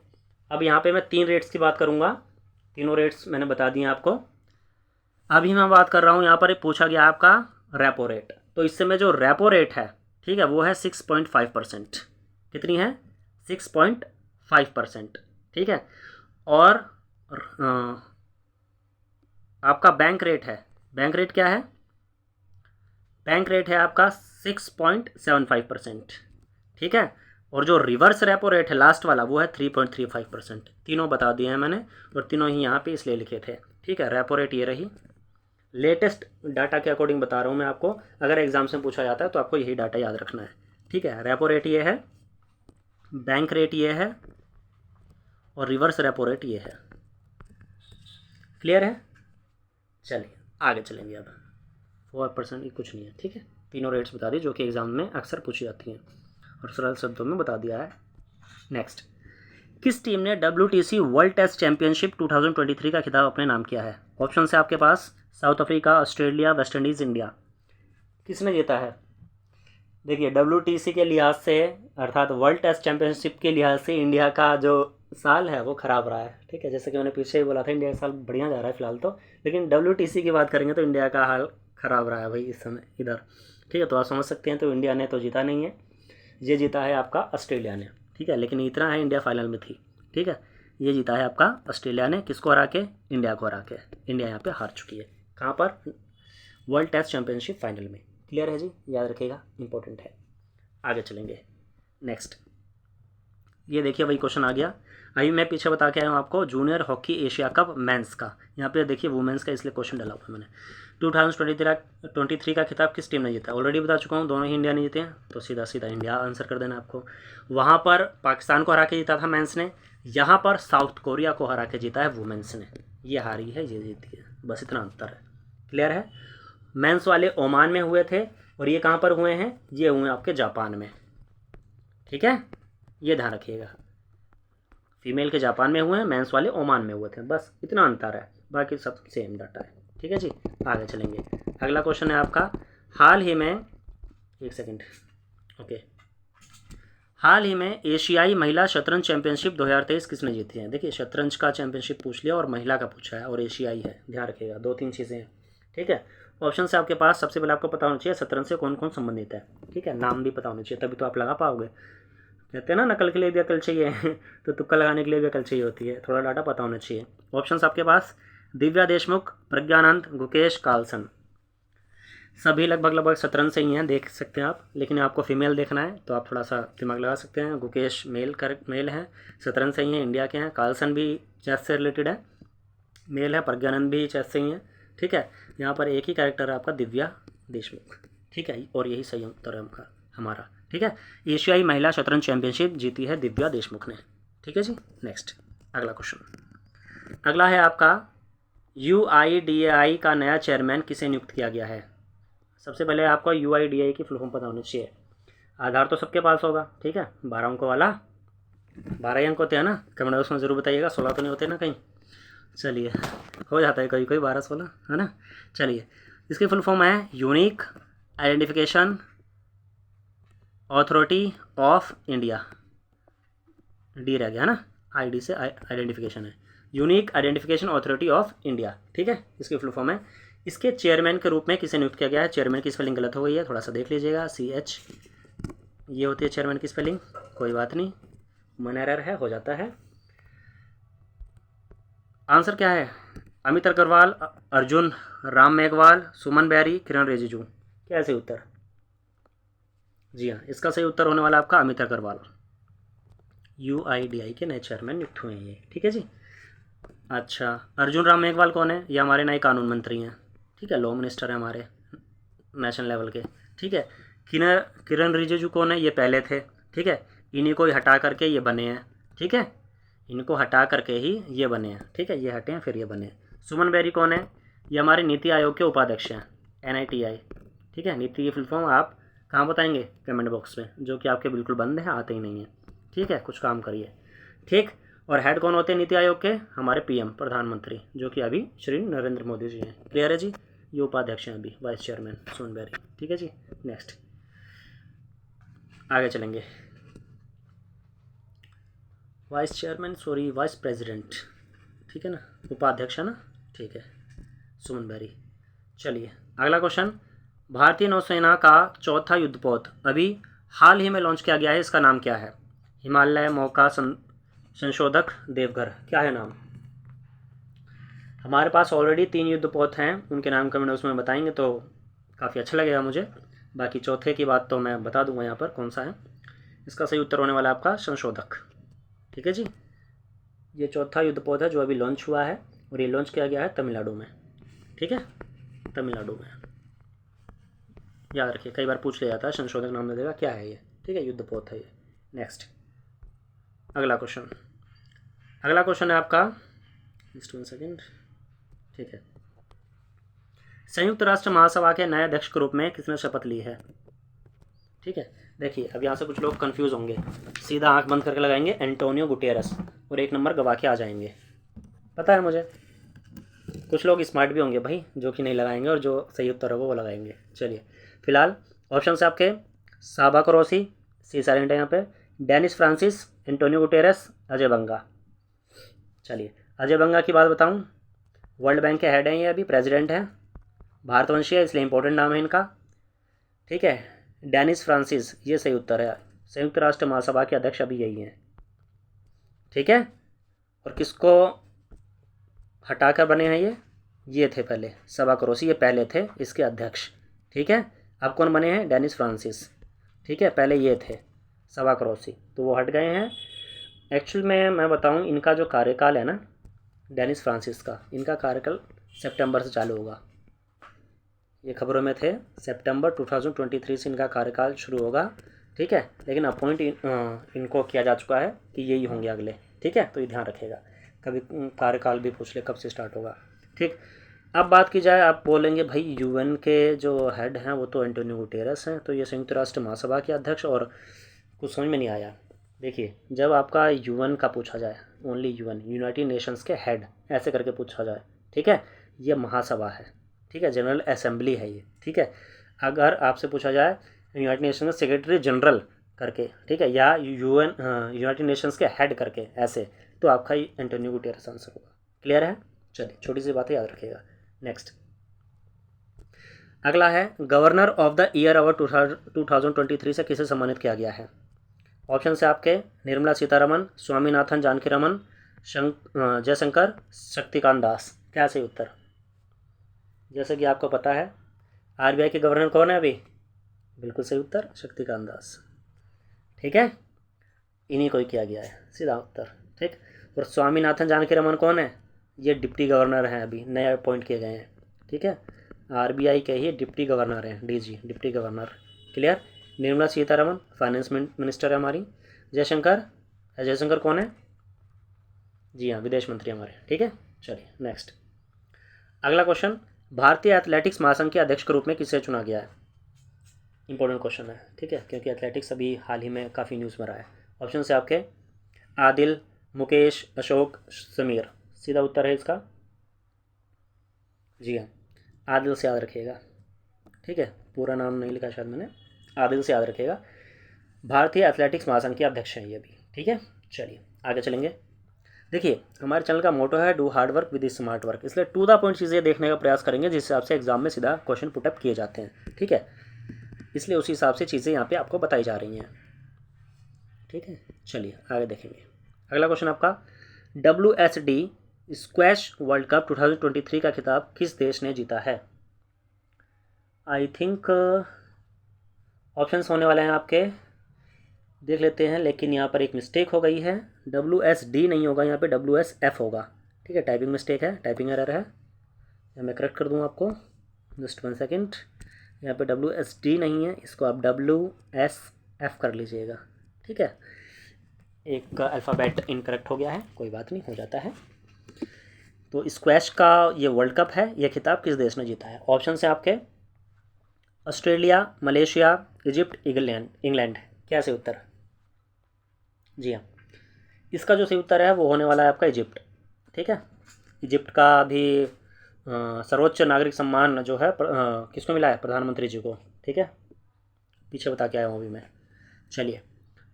अब यहाँ पे मैं 3 रेट्स की बात करूँगा, तीनों रेट्स मैंने बता दिए आपको। अभी मैं बात कर रहा हूँ, यहाँ पर पूछा गया आपका रेपो रेट, तो इससे में जो रेपो रेट है, ठीक है, वो है 6.5%। कितनी है? 6.5%, ठीक है। और आपका बैंक रेट है, बैंक रेट क्या है? बैंक रेट है आपका 6.75%, ठीक है। और जो रिवर्स रेपो रेट है लास्ट वाला, वो है 3.35%। तीनों बता दिए हैं मैंने, और तीनों ही यहाँ पे इसलिए लिखे थे, ठीक है। रेपो रेट ये रही, लेटेस्ट डाटा के अकॉर्डिंग बता रहा हूँ मैं आपको, अगर एग्जाम से पूछा जाता है तो आपको यही डाटा याद रखना है, ठीक है। रेपो रेट ये है, बैंक रेट ये है, और रिवर्स रेपो रेट ये है। क्लियर है? चलिए आगे चलेंगे। अब 4% की कुछ नहीं है, ठीक है, तीनों रेट्स बता दी जो कि एग्ज़ाम में अक्सर पूछी जाती हैं, और सरल शब्दों में बता दिया है। नेक्स्ट, किस टीम ने WTC वर्ल्ड टेस्ट चैंपियनशिप 2023 का खिताब अपने नाम किया है? ऑप्शन है आपके पास, South Africa, Australia, West Indies, India. किसने जीता है? देखिए, WTC के लिहाज से, अर्थात वर्ल्ड टेस्ट चैंपियनशिप के लिहाज से, इंडिया का जो साल है वो ख़राब रहा है, ठीक है। जैसे कि मैंने पीछे ही बोला था, इंडिया का साल बढ़िया जा रहा है फिलहाल तो, लेकिन WTC की बात करेंगे तो इंडिया का हाल ख़राब रहा है भाई इस समय इधर, ठीक है। तो आप समझ सकते हैं, तो इंडिया ने तो जीता नहीं है। ये जीता है आपका ऑस्ट्रेलिया ने, ठीक है, लेकिन इतना है इंडिया फाइनल में थी, ठीक है। ये जीता है आपका ऑस्ट्रेलिया ने, किसको हरा के? इंडिया को हरा के। इंडिया यहाँ पे हार चुकी है, कहाँ पर? वर्ल्ड टेस्ट चैंपियनशिप फाइनल में। क्लियर है जी, याद रखिएगा, इंपॉर्टेंट है। आगे चलेंगे नेक्स्ट। ये देखिए वही क्वेश्चन आ गया। अभी मैं पीछे बता के आया हूँ आपको junior hockey Asia cup men's का, यहाँ पे देखिए वुमेंस का इसलिए क्वेश्चन डाला हुआ है मैंने। 2023 का खिताब किस टीम ने जीता? ऑलरेडी बता चुका हूँ, दोनों ही इंडिया ने जीते हैं, तो सीधा सीधा इंडिया आंसर कर देना आपको। वहाँ पर पाकिस्तान को हरा के जीता था मेंस ने, यहाँ पर साउथ कोरिया को हरा के जीता है वुमेंस ने। ये हारी है, ये जीती है, बस इतना अंतर है। क्लियर है? मेंस वाले ओमान में हुए थे और ये कहाँ पर हुए हैं? ये हुए आपके जापान में, ठीक है, ये ध्यान रखिएगा। फीमेल के जापान में हुए हैं, मेंस वाले ओमान में हुए थे, बस इतना अंतर है, बाकी सब सेम डाटा है, ठीक है जी। आगे चलेंगे। अगला क्वेश्चन है आपका, हाल ही में, एक सेकंड, ओके, हाल ही में एशियाई महिला शतरंज चैंपियनशिप 2023 किसने जीती है? देखिए शतरंज का चैंपियनशिप पूछ लिया और महिला का पूछा है और एशियाई है, ध्यान रखिएगा, 2-3 चीज़ें हैं, ठीक है। ऑप्शन से आपके पास सबसे पहले आपको पता होना चाहिए शतरंज से कौन कौन संबंधित है, ठीक है, नाम भी पता होना चाहिए, तभी तो आप लगा पाओगे। कहते हैं ना नकल के लिए भी अकल चाहिए तो तुक्का लगाने के लिए भी अकल चाहिए होती है, थोड़ा डाटा पता होना चाहिए। ऑप्शंस आपके पास, दिव्या देशमुख, प्रज्ञानंद, गुकेश, कार्लसन, सभी लगभग शतरंज से ही हैं, देख सकते हैं आप, लेकिन आपको फीमेल देखना है तो आप थोड़ा सा दिमाग लगा सकते हैं। गुकेश मेल हैं, शतरंज से ही हैं, इंडिया के हैं। कार्लसन भी चेस से रिलेटेड है, मेल है। प्रज्ञानंद भी चेस से ही हैं, ठीक है। यहाँ पर एक ही कैरेक्टर है आपका दिव्या देशमुख, ठीक है, और यही सही उत्तर है हमारा, ठीक है। एशियाई महिला शतरंज चैंपियनशिप जीती है दिव्या देशमुख ने, ठीक है जी। नेक्स्ट अगला क्वेश्चन, अगला है आपका, UIDAI का नया चेयरमैन किसे नियुक्त किया गया है? सबसे पहले आपको UIDAI की फुल फॉर्म पता होनी चाहिए। आधार तो सबके पास होगा, ठीक है, 12 अंकों वाला, 12 अंक होते हैं ना, कमेंट बॉक्स में ज़रूर बताइएगा, 16 तो नहीं होते ना कहीं, चलिए हो जाता है कभी कोई 12-16, है ना। चलिए, इसकी फुल फॉर्म है unique identification authority of India, D रह गया ना, ID से आइडेंटिफिकेशन है, unique identification authority of India, ठीक है, इसकी फुल फॉर्म है। इसके चेयरमैन के रूप में किसे नियुक्त किया गया है? चेयरमैन की स्पेलिंग गलत हो गई है, थोड़ा सा देख लीजिएगा, CH ये होती है चेयरमैन की स्पेलिंग, कोई बात नहीं, मन एरर है, हो जाता है। आंसर क्या है? अमित अग्रवाल, अर्जुन राम मेघवाल, सुमन बैरी, किरण रिजिजू। क्या है सही उत्तर? जी हाँ, इसका सही उत्तर होने वाला आपका अमित अग्रवाल, UIDAI के नए चेयरमैन नियुक्त हुए हैं ये, ठीक है जी। अच्छा, अर्जुन राम मेघवाल कौन है? ये हमारे नए कानून मंत्री हैं, ठीक है, लॉ मिनिस्टर है हमारे नेशनल लेवल के, ठीक है। किरण रिजिजू कौन है? ये पहले थे, ठीक है, इन्हीं को हटा करके ये बने हैं, ठीक है, इनको हटा करके ही ये बने हैं, ठीक है, ये हटे हैं फिर ये बने हैं। सुमन बैरी कौन है? ये हमारे नीति आयोग के उपाध्यक्ष हैं, NITI, ठीक है। नीति की फुल फॉर्म आप कहाँ बताएंगे? कमेंट बॉक्स में, जो कि आपके बिल्कुल बंद है, आते ही नहीं है, ठीक है, कुछ काम करिए, ठीक। और हेड कौन होते हैं नीति आयोग के? हमारे PM प्रधानमंत्री, जो कि अभी श्री नरेंद्र मोदी जी हैं। क्लियर है जी, ये उपाध्यक्ष हैं अभी, वाइस चेयरमैन सुमन बैरी, ठीक है जी। नेक्स्ट आगे चलेंगे, vice chairman, sorry vice president, ठीक है ना, उपाध्यक्ष है ना, ठीक है, सुमन बैरी। चलिए अगला क्वेश्चन, भारतीय नौसेना का चौथा युद्धपोत अभी हाल ही में लॉन्च किया गया है, इसका नाम क्या है? हिमालय मौका संशोधक देवघर, क्या है नाम? हमारे पास ऑलरेडी 3 युद्धपोत हैं, उनके नाम कमेंट उसमें बताएंगे तो काफ़ी अच्छा लगेगा मुझे, बाकी चौथे की बात तो मैं बता दूंगा यहाँ पर कौन सा है। इसका सही उत्तर होने वाला है आपका संशोधक, ठीक है जी। ये चौथा युद्धपोत है जो अभी लॉन्च हुआ है और ये लॉन्च किया गया है तमिलनाडु में, ठीक है, तमिलनाडु में, याद रखिए, कई बार पूछ लिया जाता है, संशोधक नाम दे देगा, क्या है ये, ठीक है, युद्धपोत है ये। नेक्स्ट अगला क्वेश्चन है आपका, जस्ट 1 सेकेंड, ठीक है, संयुक्त राष्ट्र महासभा के नए अध्यक्ष के रूप में किसने शपथ ली है? ठीक है, देखिए अब यहाँ से कुछ लोग कंफ्यूज होंगे, सीधा आंख बंद करके लगाएंगे एंटोनियो गुटेरस और 1 नंबर गवा के आ जाएंगे, पता है मुझे। कुछ लोग स्मार्ट भी होंगे भाई, जो कि नहीं लगाएंगे और जो सही उत्तर होगा वो लगाएंगे। चलिए फिलहाल ऑप्शन से आपके साबा क्रोसी, सी साइलेंट है यहाँ पे, Dennis Francis, Antonio Guterres, Ajay Banga. चलिए अजय बंगा की बात बताऊं, वर्ल्ड बैंक के हेड हैं ये, अभी प्रेसिडेंट हैं, भारतवंशी है इसलिए इंपॉर्टेंट नाम है इनका, ठीक है। डेनिस फ्रांसिस ये सही उत्तर है, संयुक्त राष्ट्र महासभा के अध्यक्ष अभी यही हैं, ठीक है। और किसको हटाकर बने हैं ये थे पहले सबा क्रोसी, ये पहले थे इसके अध्यक्ष, ठीक है। अब कौन बने हैं? डेनिस फ्रांसिस, ठीक है। पहले ये थे सबा क्रोसी, तो वो हट गए हैं। एक्चुअल में मैं बताऊं, इनका जो कार्यकाल है ना डेनिस फ्रांसिस का, इनका कार्यकाल सितंबर से चालू होगा, ये खबरों में थे। सितंबर 2023 से इनका कार्यकाल शुरू होगा, ठीक है। लेकिन अपॉइंट इनको किया जा चुका है कि यही होंगे अगले, ठीक है। तो ये ध्यान रखिएगा, कभी कार्यकाल भी पूछ ले कब से स्टार्ट होगा, ठीक। अब बात की जाए, आप बोलेंगे भाई यूएन के जो हेड हैं वो तो एंटोनियो गुटेरेस हैं, तो ये संयुक्त राष्ट्र महासभा के अध्यक्ष, और कुछ समझ में नहीं आया। देखिए, जब आपका यूएन का पूछा जाए, ओनली यूएन, यूनाइटेड नेशंस के हेड ऐसे करके पूछा जाए, ठीक है, ये महासभा है, ठीक है, जनरल असेंबली है ये, ठीक है। अगर आपसे पूछा जाए यूनाइटेड नेशंस के सेक्रेटरी जनरल करके, ठीक है, या यूएन यूनाइटेड नेशंस के हेड करके ऐसे, तो आपका एंटोनियो गुटेरेस आंसर होगा। क्लियर है? चलिए, छोटी सी बातें याद रखिएगा। नेक्स्ट, अगला है governor of the year award 2023 से किसे सम्मानित किया गया है? ऑप्शन से आपके निर्मला सीतारमन, स्वामीनाथन जानकीरमन, जयशंकर, शक्तिकांत दास। क्या सही उत्तर? जैसे कि आपको पता है आरबीआई के गवर्नर कौन है अभी? बिल्कुल सही उत्तर, शक्तिकांत दास, ठीक है। इन्हीं को ही किया गया है, सीधा उत्तर, ठीक। और स्वामीनाथन जानकीरमन कौन है? ये डिप्टी गवर्नर हैं, अभी नए अपॉइंट किए गए हैं, ठीक है। आरबीआई के ही डिप्टी गवर्नर हैं, DG, deputy governor. Clear? Nirmala Sitharaman finance minister है हमारी। जयशंकर कौन है? जी हाँ, विदेश मंत्री हमारे, ठीक है। चलिए नेक्स्ट, अगला क्वेश्चन, भारतीय एथलेटिक्स महासंघ के अध्यक्ष के रूप में किसे चुना गया है? इंपॉर्टेंट क्वेश्चन है, ठीक है, क्योंकि एथलेटिक्स अभी हाल ही में काफ़ी न्यूज़ में रहा है। ऑप्शन से आपके आदिल, मुकेश, अशोक, समीर। सीधा उत्तर है इसका, जी हाँ, आदिल से याद रखिएगा, ठीक है। पूरा नाम नहीं लिखा शायद मैंने, आदिल से याद रखिएगा। भारतीय एथलेटिक्स महासंघ के अध्यक्ष हैं ये भी, ठीक है। चलिए आगे चलेंगे। देखिए, हमारे चैनल का मोटो है do hard work with smart work, इसलिए टू द पॉइंट चीज़ें देखने का प्रयास करेंगे जिस हिसाब से एग्जाम में सीधा क्वेश्चन पुटअप किए जाते हैं, ठीक है। इसलिए उसी हिसाब से चीज़ें यहाँ पे आपको बताई जा रही हैं, ठीक है। चलिए आगे देखेंगे। अगला क्वेश्चन आपका, WSD स्क्वैश वर्ल्ड कप 2023 का खिताब किस देश ने जीता है? आई थिंक ऑप्शंस होने वाले हैं आपके, देख लेते हैं। लेकिन यहाँ पर एक मिस्टेक हो गई है, WSD नहीं होगा यहाँ पे, WSF होगा, ठीक है। टाइपिंग मिस्टेक है, टाइपिंग एरर है, मैं करेक्ट कर दूँ आपको, जस्ट 1 सेकेंड। यहाँ पे WSD नहीं है, इसको आप WSF कर लीजिएगा, ठीक है। एक अल्फ़ाबेट इनकरेक्ट हो गया है, कोई बात नहीं, हो जाता है। तो स्क्वैश का ये वर्ल्ड कप है, ये खिताब किस देश ने जीता है? ऑप्शन है आपके ऑस्ट्रेलिया, मलेशिया, इजिप्ट, इंग्लैंड। क्या सही उत्तर? जी हाँ, इसका जो सही उत्तर है वो होने वाला है आपका इजिप्ट, ठीक है। इजिप्ट का अभी सर्वोच्च नागरिक सम्मान जो है किसको मिला है? प्रधानमंत्री जी को, ठीक है। पीछे बता के आया हूँ अभी मैं। चलिए,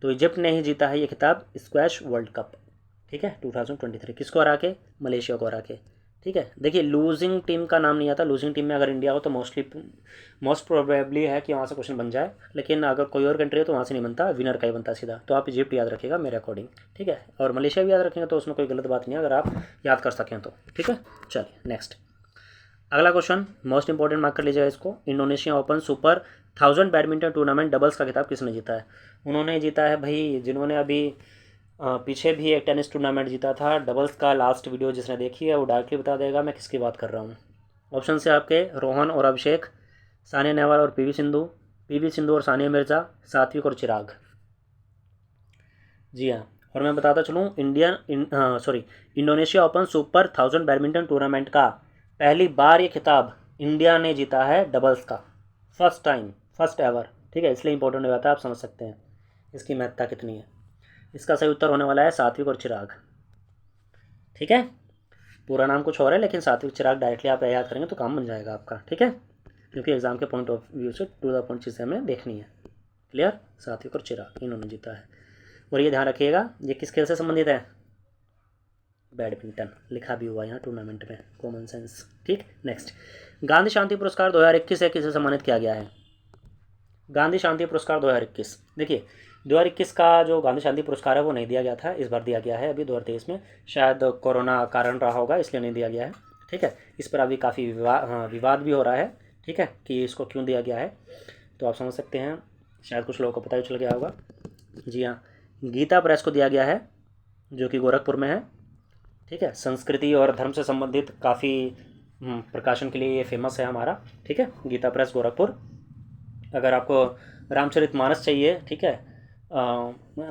तो इजिप्ट ने ही जीता है ये खिताब, स्क्वैश वर्ल्ड कप, ठीक है, 2023। किसको हरा के? मलेशिया को हरा के, ठीक है। देखिए, लूजिंग टीम का नाम नहीं आता, लूजिंग टीम में अगर इंडिया हो तो मोस्ट प्रोबेबली है कि वहाँ से क्वेश्चन बन जाए, लेकिन अगर कोई और कंट्री हो तो वहाँ से नहीं बनता, विनर का ही बनता सीधा। तो आप इजिप्ट याद रखिएगा मेरे अकॉर्डिंग, ठीक है। और मलेशिया भी याद रखेंगे तो उसमें कोई गलत बात नहीं है, अगर आप याद कर सकें तो, ठीक है। चलिए नेक्स्ट, अगला क्वेश्चन मोस्ट इंपॉर्टेंट मार्क कर लीजिएगा इसको। Indonesia open super 1000 badminton tournament doubles का खिताब किसने जीता है? उन्होंने जीता है भाई, जिन्होंने अभी पीछे भी एक टेनिस टूर्नामेंट जीता था डबल्स का। लास्ट वीडियो जिसने देखी है वो डायरेक्टली बता देगा मैं किसकी बात कर रहा हूँ। ऑप्शन से आपके रोहन और अभिषेक, सानिया नेहवाल और पीवी सिंधु और सानिया मिर्ज़ा, सात्विक और चिराग। जी हाँ, और मैं बताता चलूँ, Indonesia open super 1000 badminton tournament का पहली बार ये खिताब इंडिया ने जीता है डबल्स का, फर्स्ट टाइम, फर्स्ट एवर, ठीक है। इसलिए इंपॉर्टेंट हो जाता है, आप समझ सकते हैं इसकी महत्ता कितनी है। इसका सही उत्तर होने वाला है सात्विक और चिराग, ठीक है। पूरा नाम कुछ और है, लेकिन सात्विक चिराग डायरेक्टली आप याद करेंगे तो काम बन जाएगा आपका, ठीक है, क्योंकि एग्जाम के पॉइंट ऑफ व्यू से टू द पॉइंट चीज़ें हमें देखनी है। क्लियर? सात्विक और चिराग इन्होंने जीता है। और ये ध्यान रखिएगा, ये किस खेल से संबंधित है? बैडमिंटन, लिखा भी हुआ यहाँ टूर्नामेंट में, कॉमन सेंस, ठीक। नेक्स्ट, गांधी शांति पुरस्कार 2021 है किसे सम्मानित किया गया है? गांधी शांति पुरस्कार 2021, देखिए 2021 का जो गांधी शांति पुरस्कार है वो नहीं दिया गया था, इस बार दिया गया है अभी 2023 में। शायद कोरोना कारण रहा होगा इसलिए नहीं दिया गया है। ठीक है, इस पर अभी काफ़ी विवाद भी हो रहा है। ठीक है, कि इसको क्यों दिया गया है, तो आप समझ सकते हैं, शायद कुछ लोगों को पता ही चल गया होगा। जी हाँ, गीता प्रेस को दिया गया है जो कि गोरखपुर में है। ठीक है, संस्कृति और धर्म से संबंधित काफ़ी प्रकाशन के लिए ये फेमस है हमारा। ठीक है, गीता प्रेस गोरखपुर। अगर आपको रामचरितमानस चाहिए, ठीक है,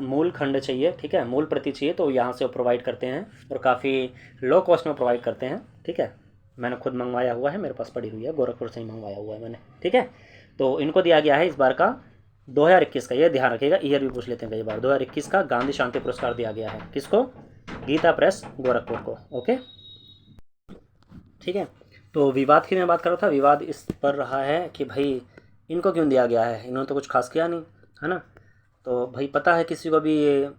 मूल खंड चाहिए, ठीक है, मूल प्रति चाहिए, तो यहाँ से वो प्रोवाइड करते हैं और काफ़ी लो कॉस्ट में प्रोवाइड करते हैं। ठीक है, मैंने खुद मंगवाया हुआ है, मेरे पास पड़ी हुई है, गोरखपुर से ही मंगवाया हुआ है मैंने। ठीक है, तो इनको दिया गया है इस बार का 2021 का, ये ध्यान रखिएगा, ईयर भी पूछ लेते हैं कई बार। 2021 का गांधी शांति पुरस्कार दिया गया है किसको? गीता प्रेस गोरखपुर को। ओके, ठीक है। तो विवाद की मैं बात कर रहा था, विवाद इस पर रहा है कि भाई इनको क्यों दिया गया है, इन्होंने तो कुछ खास किया नहीं, है ना। तो भाई पता है किसी को भी ये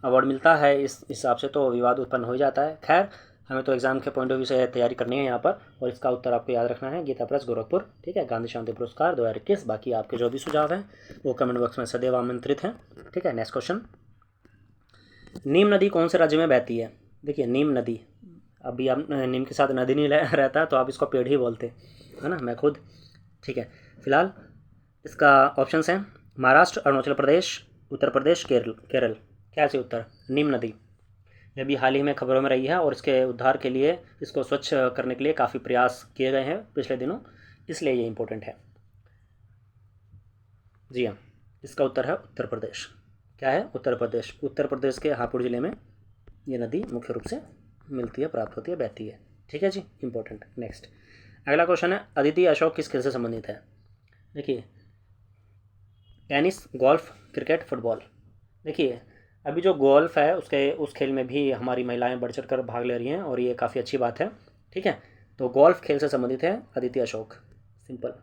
अवार्ड मिलता है इस हिसाब से, तो विवाद उत्पन्न हो जाता है। खैर, हमें तो एग्ज़ाम के पॉइंट ऑफ व्यू से तैयारी करनी है यहाँ पर, और इसका उत्तर आपको याद रखना है, गीता प्रेस गोरखपुर। ठीक है, गांधी शांति पुरस्कार 2021। बाकी आपके जो भी सुझाव हैं वो कमेंट बॉक्स में सदैव आमंत्रित हैं। ठीक है, नेक्स्ट क्वेश्चन, नीम नदी कौन से राज्य में बहती है? देखिए, नीम नदी, अभी आप नीम के साथ नदी नहीं रहता तो आप इसको पेड़ ही बोलते, है ना, मैं खुद। ठीक है, फिलहाल इसका ऑप्शंस हैं महाराष्ट्र, अरुणाचल प्रदेश, उत्तर प्रदेश, केरल। क्या है उत्तर? नीम नदी। ये भी हाल ही में खबरों में रही है और इसके उद्धार के लिए, इसको स्वच्छ करने के लिए काफ़ी प्रयास किए गए हैं पिछले दिनों, इसलिए ये इम्पोर्टेंट है। जी हाँ, इसका उत्तर है उत्तर प्रदेश। क्या है? उत्तर प्रदेश। उत्तर प्रदेश के हापुड़ ज़िले में ये नदी मुख्य रूप से मिलती है, प्राप्त होती है, बहती है। ठीक है जी, इम्पोर्टेंट। नेक्स्ट, अगला क्वेश्चन है, अदिति अशोक किस खेल से संबंधित है? देखिए, टेनिस, गोल्फ, क्रिकेट, फुटबॉल। देखिए, अभी जो गोल्फ है उस खेल में भी हमारी महिलाएं बढ़ चढ़ कर भाग ले रही हैं और ये काफ़ी अच्छी बात है। ठीक है, तो गोल्फ खेल से संबंधित है अदिति अशोक, सिंपल।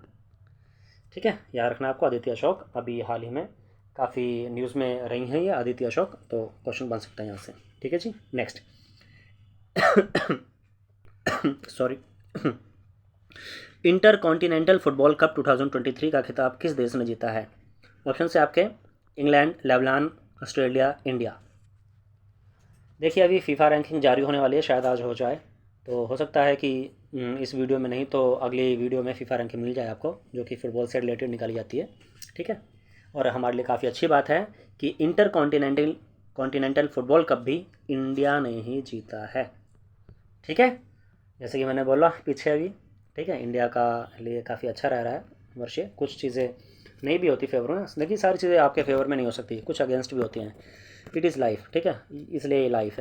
ठीक है, याद रखना आपको, अदिति अशोक अभी हाल ही में काफ़ी न्यूज़ में रही हैं ये अदिति अशोक, तो क्वेश्चन बन सकता है यहाँ से। ठीक है जी, next sorry Intercontinental football cup 2023 का खिताब किस देश ने जीता है? ऑप्शन से आपके इंग्लैंड, लेबनान, ऑस्ट्रेलिया, इंडिया। देखिए, अभी फीफा रैंकिंग जारी होने वाली है, शायद आज हो जाए, तो हो सकता है कि इस वीडियो में नहीं तो अगली वीडियो में फीफा रैंकिंग मिल जाए आपको, जो कि फ़ुटबॉल से रिलेटेड निकाली जाती है। ठीक है, और हमारे लिए काफ़ी अच्छी बात है कि इंटर कॉन्टिनेंटल फुटबॉल कप भी इंडिया ने ही जीता है। ठीक है, जैसे कि मैंने बोला पीछे अभी। ठीक है, इंडिया का लिए काफ़ी अच्छा रह रहा है वर्ष। कुछ चीज़ें नहीं भी होती फेवर में, देखिए सारी चीज़ें आपके फेवर में नहीं हो सकती, कुछ अगेंस्ट भी होती हैं। It is life. ठीक है, इसलिए ये लाइफ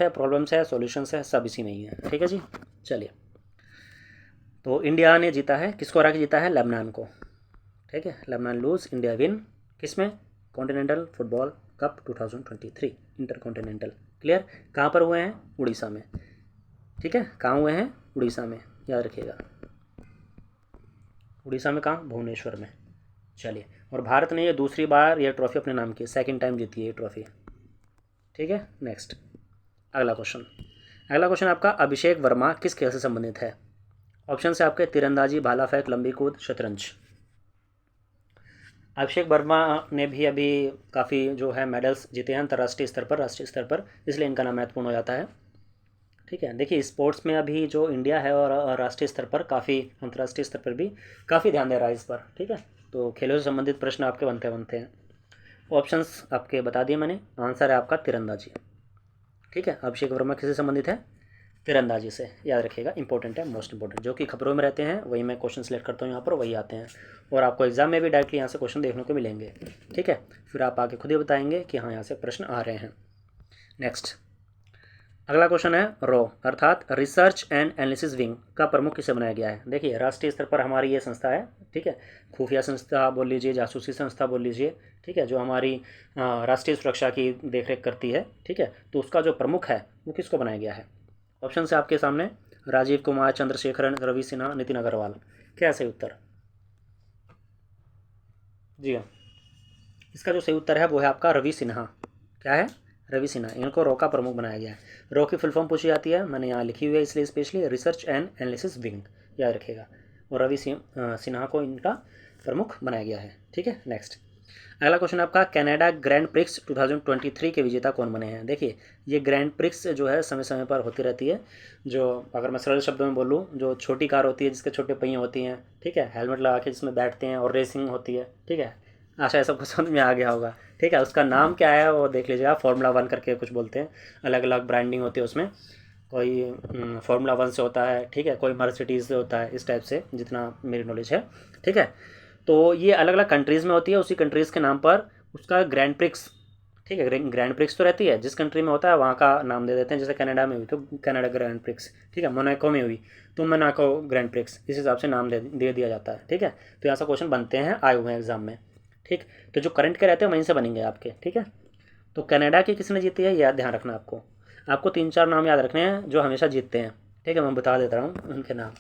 है, प्रॉब्लम्स है, सॉल्यूशंस है, सब इसी में ही है। ठीक है जी, चलिए, तो इंडिया ने जीता है, किसको हरा के जीता है? लेबनान को। ठीक है, लेबनान लूज, इंडिया विन। किस में? Continental football cup 2023 inter continental. Clear? कहाँ पर हुए हैं? उड़ीसा में। ठीक है, कहाँ हुए हैं? उड़ीसा में, याद रखिएगा। उड़ीसा में कहाँ? भुवनेश्वर में। चलिए, और भारत ने ये दूसरी बार ये ट्रॉफी अपने नाम की, सेकंड टाइम जीती है ये ट्रॉफी। ठीक है, नेक्स्ट, अगला क्वेश्चन आपका, अभिषेक वर्मा किस खेल से संबंधित है? ऑप्शन से आपके तीरंदाजी, भाला फेंक, लंबी कूद, शतरंज। अभिषेक वर्मा ने भी अभी काफ़ी जो है मेडल्स जीते हैं अंतर्राष्ट्रीय स्तर पर, राष्ट्रीय स्तर पर, इसलिए इनका नाम महत्वपूर्ण हो जाता है। ठीक है, देखिए स्पोर्ट्स में अभी जो इंडिया है और राष्ट्रीय स्तर पर काफ़ी, अंतर्राष्ट्रीय स्तर पर भी काफ़ी ध्यान दे रहा है इस पर। ठीक है, तो खेलों से संबंधित प्रश्न आपके बनते हैं। ऑप्शंस आपके बता दिए मैंने, आंसर है आपका तीरंदाजी। ठीक है, अभिषेक वर्मा किससे संबंधित है? तीरंदाजी से, याद रखिएगा, इंपॉर्टेंट है, मोस्ट इंपॉर्टेंट। जो कि खबरों में रहते हैं वही मैं क्वेश्चन सेलेक्ट करता हूँ यहाँ पर, वही आते हैं, और आपको एग्जाम में भी डायरेक्टली यहाँ से क्वेश्चन देखने को मिलेंगे। ठीक है, फिर आप आगे खुद ही बताएंगे कि हाँ यहाँ से प्रश्न आ रहे हैं। नेक्स्ट, अगला क्वेश्चन है, रॉ अर्थात रिसर्च एंड एनालिसिस विंग का प्रमुख किसे बनाया गया है? देखिए, राष्ट्रीय स्तर पर हमारी ये संस्था है। ठीक है, खुफिया संस्था बोल लीजिए, जासूसी संस्था बोल लीजिए। ठीक है, जो हमारी राष्ट्रीय सुरक्षा की देखरेख करती है। ठीक है, तो उसका जो प्रमुख है वो किसको बनाया गया है? ऑप्शन से आपके सामने राजीव कुमार, चंद्रशेखरन, रवि सिन्हा, नितिन अग्रवाल। क्या सही उत्तर? जी हाँ, इसका जो सही उत्तर है वो है आपका रवि सिन्हा। क्या है? रवि सिन्हा, इनको रॉ का प्रमुख बनाया गया है। रॉ की फुल फॉर्म पूछी जाती है, मैंने यहाँ लिखी हुई है इसलिए specially, research and analysis wing, याद रखिएगा। और रवि सिन्हा को इनका प्रमुख बनाया गया है। ठीक है, नेक्स्ट, अगला क्वेश्चन आपका, कनाडा ग्रैंड प्रिक्स 2023 के विजेता कौन बने हैं। देखिए ये ग्रैंड प्रिक्स जो है समय समय पर होती रहती है, जो अगर मैं सरल शब्दों में बोलूँ, जो छोटी कार होती है जिसके छोटे पहिए होती हैं, ठीक है, हेलमेट लगा के जिसमें बैठते हैं और रेसिंग होती है, ठीक है। आशा है सबको समझ में आ गया होगा, ठीक है। उसका नाम क्या है वो देख लीजिएगा, फार्मूला 1 करके कुछ बोलते हैं, अलग अलग ब्रांडिंग होती है उसमें, कोई फार्मूला 1 से होता है, ठीक है, कोई मर्सिडीज़ से होता है, इस टाइप से जितना मेरी नॉलेज है, ठीक है। तो ये अलग अलग कंट्रीज़ में होती है, उसी कंट्रीज़ के नाम पर उसका ग्रैंड प्रिक्स, ठीक है, ग्रैंड प्रिक्स तो रहती है, जिस कंट्री में होता है वहाँ का नाम दे देते हैं। जैसे कनाडा में हुई तो कनाडा ग्रैंड प्रिक्स, ठीक है, मोनाको में हुई तो मोनाको ग्रैंड प्रिक्स, इस हिसाब से नाम दे दिया जाता है, ठीक है। तो ऐसा क्वेश्चन बनते हैं, आए हुए हैं एग्जाम में, ठीक। तो जो करंट के रहते हैं वहीं से बनेंगे आपके, ठीक है। तो कनाडा की किसने जीती है याद ध्यान रखना आपको। आपको 3-4 नाम याद रखने हैं जो हमेशा जीतते हैं, ठीक है, मैं बता देता हूँ उनके नाम,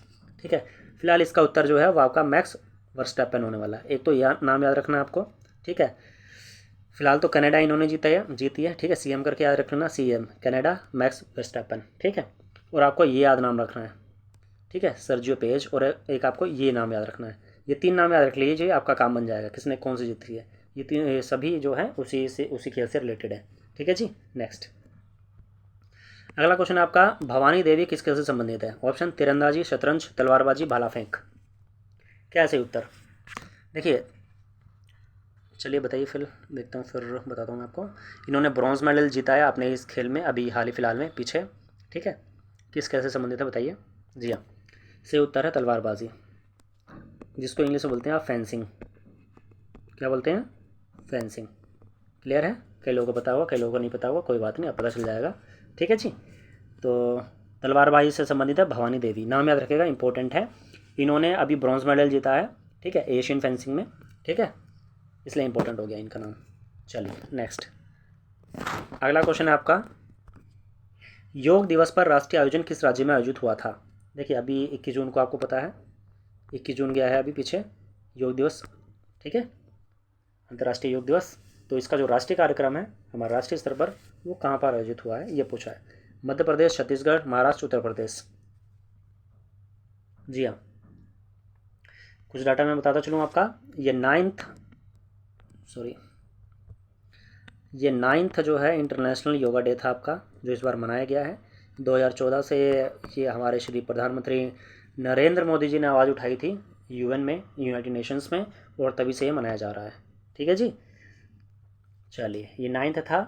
ठीक है। फिलहाल इसका उत्तर जो है वो आपका मैक्स वर्स्टैपेन होने वाला है। एक तो नाम याद रखना है आपको, ठीक है। फिलहाल तो कनाडा इन्होंने जीती है, ठीक है। सीएम करके याद रखना, सीएम कनाडा मैक्स वर्स्टैपेन, ठीक है। और आपको ये याद नाम रखना है, ठीक है, सर्जियो पेज, और एक आपको ये नाम याद रखना है। ये 3 नाम याद रख लीजिए, आपका काम बन जाएगा किसने कौन सी जीती है। ये सभी जो है उसी खेल से रिलेटेड है, ठीक है जी। नेक्स्ट अगला क्वेश्चन आपका, भवानी देवी किस खेल से संबंधित है। ऑप्शन तीरंदाजी, शतरंज, तलवारबाजी, भाला फेंक। क्या है सही उत्तर। देखिए चलिए बताइए, फिर देखता हूँ, फिर बताता हूँ मैं आपको। इन्होंने ब्रॉन्ज मेडल जीता है अपने इस खेल में, अभी हाल ही फिलहाल में पीछे, ठीक है। किस खेल से संबंधित है बताइए। जी हाँ, सही उत्तर है तलवारबाजी, जिसको इंग्लिश में बोलते हैं आप फेंसिंग। क्या बोलते हैं, फेंसिंग। क्लियर है, कई लोगों को पता होगा, कई लोगों को नहीं पता होगा, कोई बात नहीं, अब पता चल जाएगा, ठीक है जी। तो तलवारबाजी से संबंधित है भवानी देवी, नाम याद रखेगा, इंपॉर्टेंट है। इन्होंने अभी ब्रॉन्ज मेडल जीता है, ठीक है, एशियन फेंसिंग में, ठीक है, इसलिए इंपॉर्टेंट हो गया इनका नाम। चलिए नेक्स्ट अगला क्वेश्चन है आपका, योग दिवस पर राष्ट्रीय आयोजन किस राज्य में आयोजित हुआ था। देखिए अभी 21 जून को आपको पता है, 21 जून गया है अभी पीछे, योग दिवस, ठीक है, अंतर्राष्ट्रीय योग दिवस। तो इसका जो राष्ट्रीय कार्यक्रम है हमारा राष्ट्रीय स्तर पर, वो कहाँ पर आयोजित हुआ है ये पूछा है। मध्य प्रदेश, छत्तीसगढ़, महाराष्ट्र, उत्तर प्रदेश। जी हाँ, कुछ डाटा मैं बताता चलूँ आपका। ये नाइन्थ जो है इंटरनेशनल योगा डे था आपका, जो इस बार मनाया गया है 2014 से। ये हमारे श्री प्रधानमंत्री नरेंद्र मोदी जी ने आवाज़ उठाई थी यूएन में, यूनाइटेड नेशंस में, और तभी से ये मनाया जा रहा है, ठीक है जी। चलिए ये 9th था,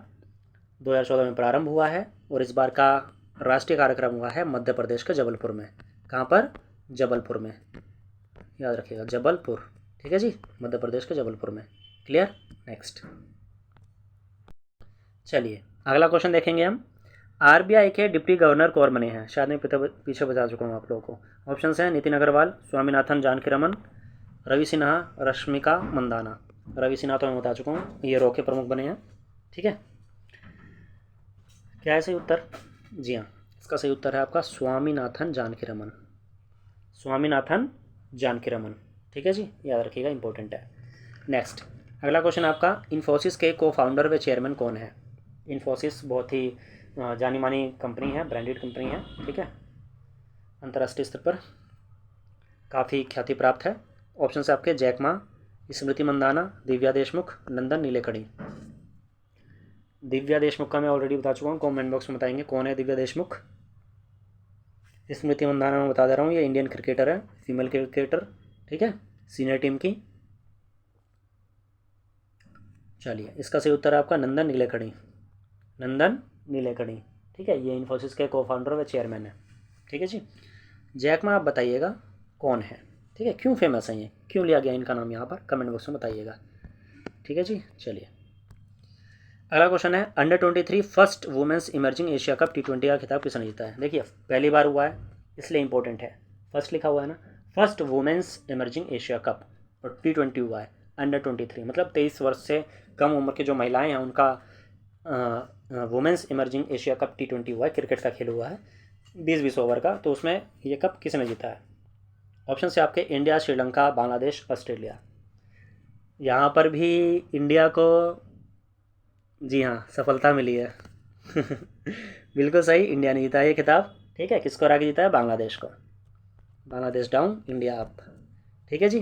2014 में प्रारंभ हुआ है, और इस बार का राष्ट्रीय कार्यक्रम हुआ है मध्य प्रदेश के जबलपुर में। कहाँ पर, जबलपुर में, याद रखिएगा जबलपुर, ठीक है जी, मध्य प्रदेश के जबलपुर में। क्लियर। नेक्स्ट चलिए अगला क्वेश्चन देखेंगे हम, आरबीआई के डिप्टी गवर्नर कौन बने हैं। शायद मैं पीछे बता चुका हूँ आप लोगों को। ऑप्शंस हैं नितिन अग्रवाल, स्वामीनाथन जानकीरमन, रवि सिन्हा, रश्मिका मंदाना। रवि सिन्हा तो मैं बता चुका हूँ, ये रो के प्रमुख बने हैं, ठीक है। क्या है सही उत्तर। जी हाँ, इसका सही उत्तर है आपका स्वामीनाथन जानकीरमन, स्वामीनाथन जानकीरमन, ठीक है जी, याद रखिएगा, इंपॉर्टेंट है। नेक्स्ट अगला क्वेश्चन आपका, इन्फोसिस के को फाउंडर व चेयरमैन कौन है। इन्फोसिस बहुत ही जानी मानी कंपनी है, ब्रांडेड कंपनी है, ठीक है, अंतर्राष्ट्रीय स्तर पर काफ़ी ख्याति प्राप्त है। ऑप्शन से आपके जैक मा, स्मृति मंदाना, दिव्या देशमुख, नंदन नीलेकणी। दिव्या देशमुख का मैं ऑलरेडी बता चुका हूँ, कमेंट बॉक्स में बताएंगे कौन है दिव्या देशमुख। स्मृति मंदाना मैं बता दे रहा हूँ, ये इंडियन क्रिकेटर है, फीमेल क्रिकेटर, ठीक है, सीनियर टीम की। चलिए इसका सही उत्तर है आपका नंदन नीलेकणी, नंदन नीलेकणी, ठीक है, ये इन्फोसिस के को फाउंडर व चेयरमैन है, ठीक है जी। जैक मा आप बताइएगा कौन है, ठीक है, क्यों फेमस है ये, क्यों लिया गया इनका नाम यहाँ पर, कमेंट बॉक्स में बताइएगा, ठीक है जी। चलिए अगला क्वेश्चन है, अंडर-23 first women's emerging Asia Cup T20 का खिताब किसने जीता है। देखिए पहली बार हुआ है इसलिए इंपॉर्टेंट है, फर्स्ट लिखा हुआ है ना, first women's emerging Asia cup, और T20 हुआ है अंडर-23, मतलब 23 वर्ष से कम उम्र की जो महिलाएं हैं उनका women's emerging Asia Cup T20 हुआ है, क्रिकेट का खेल हुआ है 20-20 ओवर का। तो उसमें ये कप किसने जीता है। ऑप्शन से आपके इंडिया, श्रीलंका, बांग्लादेश, ऑस्ट्रेलिया। यहाँ पर भी इंडिया को, जी हाँ, सफलता मिली है बिल्कुल सही, इंडिया ने जीता है ये खिताब, ठीक है। किसको हरा के जीता है, बांग्लादेश को। बांग्लादेश डाउन, इंडिया अप, ठीक है जी।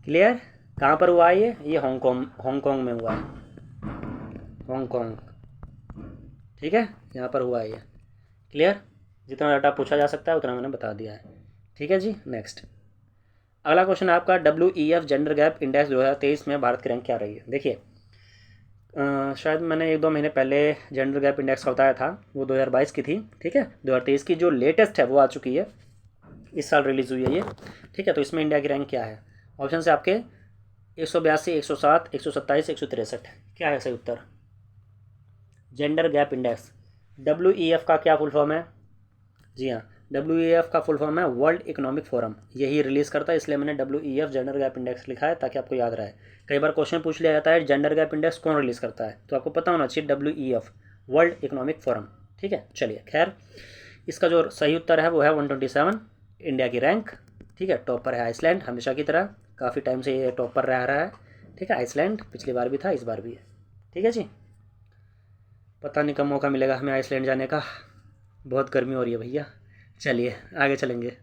क्लियर, कहाँ पर हुआ है ये हांगकांग में हुआ है, हांगकांग, ठीक है, यहाँ पर हुआ है ये। क्लियर? जितना डाटा पूछा जा सकता है उतना मैंने बता दिया है, ठीक है जी। नेक्स्ट अगला क्वेश्चन है आपका WEF जेंडर गैप इंडेक्स 2023 में भारत की रैंक क्या रही है। देखिए शायद मैंने 1-2 महीने पहले जेंडर गैप इंडेक्स का बताया था, वो 2022 की थी, ठीक है। 2023 की जो लेटेस्ट है वो आ चुकी है, इस साल रिलीज़ हुई है ये, ठीक है। तो इसमें इंडिया की रैंक क्या है? ऑप्शन से आपके 182, 107, 127, 163। क्या है सही उत्तर? जेंडर गैप इंडेक्स WEF का क्या फुल फॉर्म है? जी हाँ, WEF का फुल फॉर्म है वर्ल्ड इकोनॉमिक फोरम, यही रिलीज़ करता है, इसलिए मैंने WEF जेंडर गैप इंडेक्स लिखा है ताकि आपको याद रहे। कई बार क्वेश्चन पूछ लिया जाता है जेंडर गैप इंडेक्स कौन रिलीज़ करता है, तो आपको पता होना चाहिए WEF वर्ल्ड इकोनॉमिक फोरम, ठीक है। चलिए खैर, इसका जो सही उत्तर है वो है 127 इंडिया की रैंक, ठीक है। टॉपर है आइसलैंड, हमेशा की तरह काफ़ी टाइम से ये टॉपर रह रहा है, ठीक है। आइसलैंड पिछली बार भी था, इस बार भी है, ठीक है जी। पता नहीं कब मौका मिलेगा हमें आइसलैंड जाने का, बहुत गर्मी हो रही है भैया। चलिए आगे चलेंगे।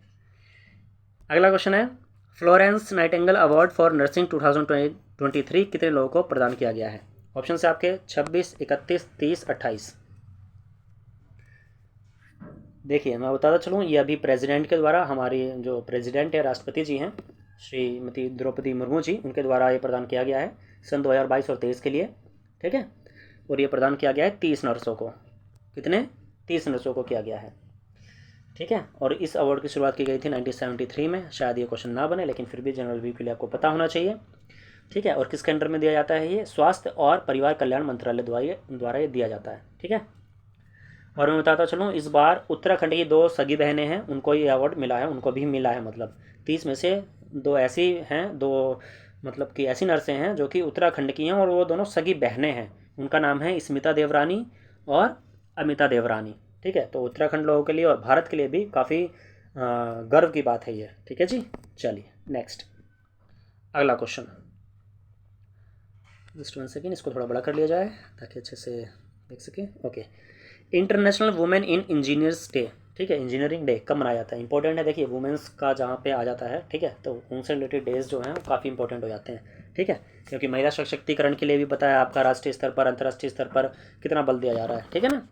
अगला क्वेश्चन है Florence Nightingale award for nursing 2023 कितने लोगों को प्रदान किया गया है? ऑप्शन से आपके 26, 31, 30, 28। देखिए मैं बताता चलूँ, ये अभी प्रेसिडेंट के द्वारा, हमारी जो प्रेसिडेंट है राष्ट्रपति जी हैं श्रीमती द्रौपदी मुर्मू जी, उनके द्वारा ये प्रदान किया गया है सन 2022 और 23 के लिए, ठीक है। और ये प्रदान किया गया है 30 नर्सों को। कितने? 30 नर्सों को किया गया है, ठीक है। और इस अवार्ड की शुरुआत की गई थी 1973 में। शायद ये क्वेश्चन ना बने, लेकिन फिर भी जनरल व्यू के लिए आपको पता होना चाहिए, ठीक है। और किसके अंडर में दिया जाता है? ये स्वास्थ्य और परिवार कल्याण मंत्रालय द्वारा ये दिया जाता है, ठीक है। और मैं बताता चलूँ, इस बार उत्तराखंड की 2 सगी बहनें हैं, उनको ये अवार्ड मिला है, उनको भी मिला है। मतलब 30 में से 2 ऐसी हैं, 2 मतलब कि ऐसी नर्सें हैं जो कि उत्तराखंड की हैं, और वो दोनों सगी बहनें हैं। उनका नाम है स्मिता देवरानी और अमिता देवरानी, ठीक है। तो उत्तराखंड लोगों के लिए और भारत के लिए भी काफ़ी गर्व की बात है ये, ठीक है जी। चलिए नेक्स्ट अगला क्वेश्चन, जस्ट 1 सेकेंड, इसको थोड़ा बड़ा कर लिया जाए ताकि अच्छे से देख सकें। ओके, इंटरनेशनल वुमेन इन इंजीनियर्स डे, ठीक है, इंजीनियरिंग डे कब मनाया जाता है? इंपॉर्टेंट है, देखिए वुमेंस का जहाँ पे आ जाता है, ठीक है, तो उनसे रिलेटेड डेज जो हैं वो काफ़ी इंपॉर्टेंट हो जाते हैं, ठीक है। क्योंकि महिला सशक्तिकरण के लिए भी बताया आपका राष्ट्रीय स्तर पर, अंतर्राष्ट्रीय स्तर पर कितना बल दिया जा रहा है, ठीक है ना।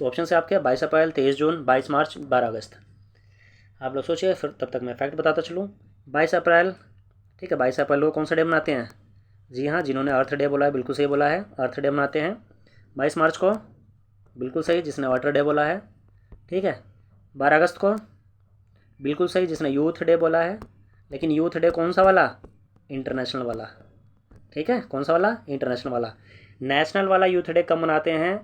तो ऑप्शन से आपके 22 अप्रैल, 23 जून, 22 मार्च, 12 अगस्त। आप लोग सोचिए, फिर तब तक मैं फैक्ट बताता चलूँ। 22 अप्रैल, ठीक है, 22 अप्रैल को कौन सा डे मनाते हैं? जी हाँ, जिन्होंने अर्थ डे बोला है बिल्कुल सही बोला है, अर्थ डे मनाते हैं। 22 मार्च को बिल्कुल सही, जिसने वाटर डे बोला है, ठीक है। 12 अगस्त को बिल्कुल सही, जिसने यूथ डे बोला है। लेकिन यूथ डे कौन सा वाला? इंटरनेशनल वाला, ठीक है। कौन सा वाला? इंटरनेशनल वाला। नेशनल वाला यूथ डे कब मनाते हैं,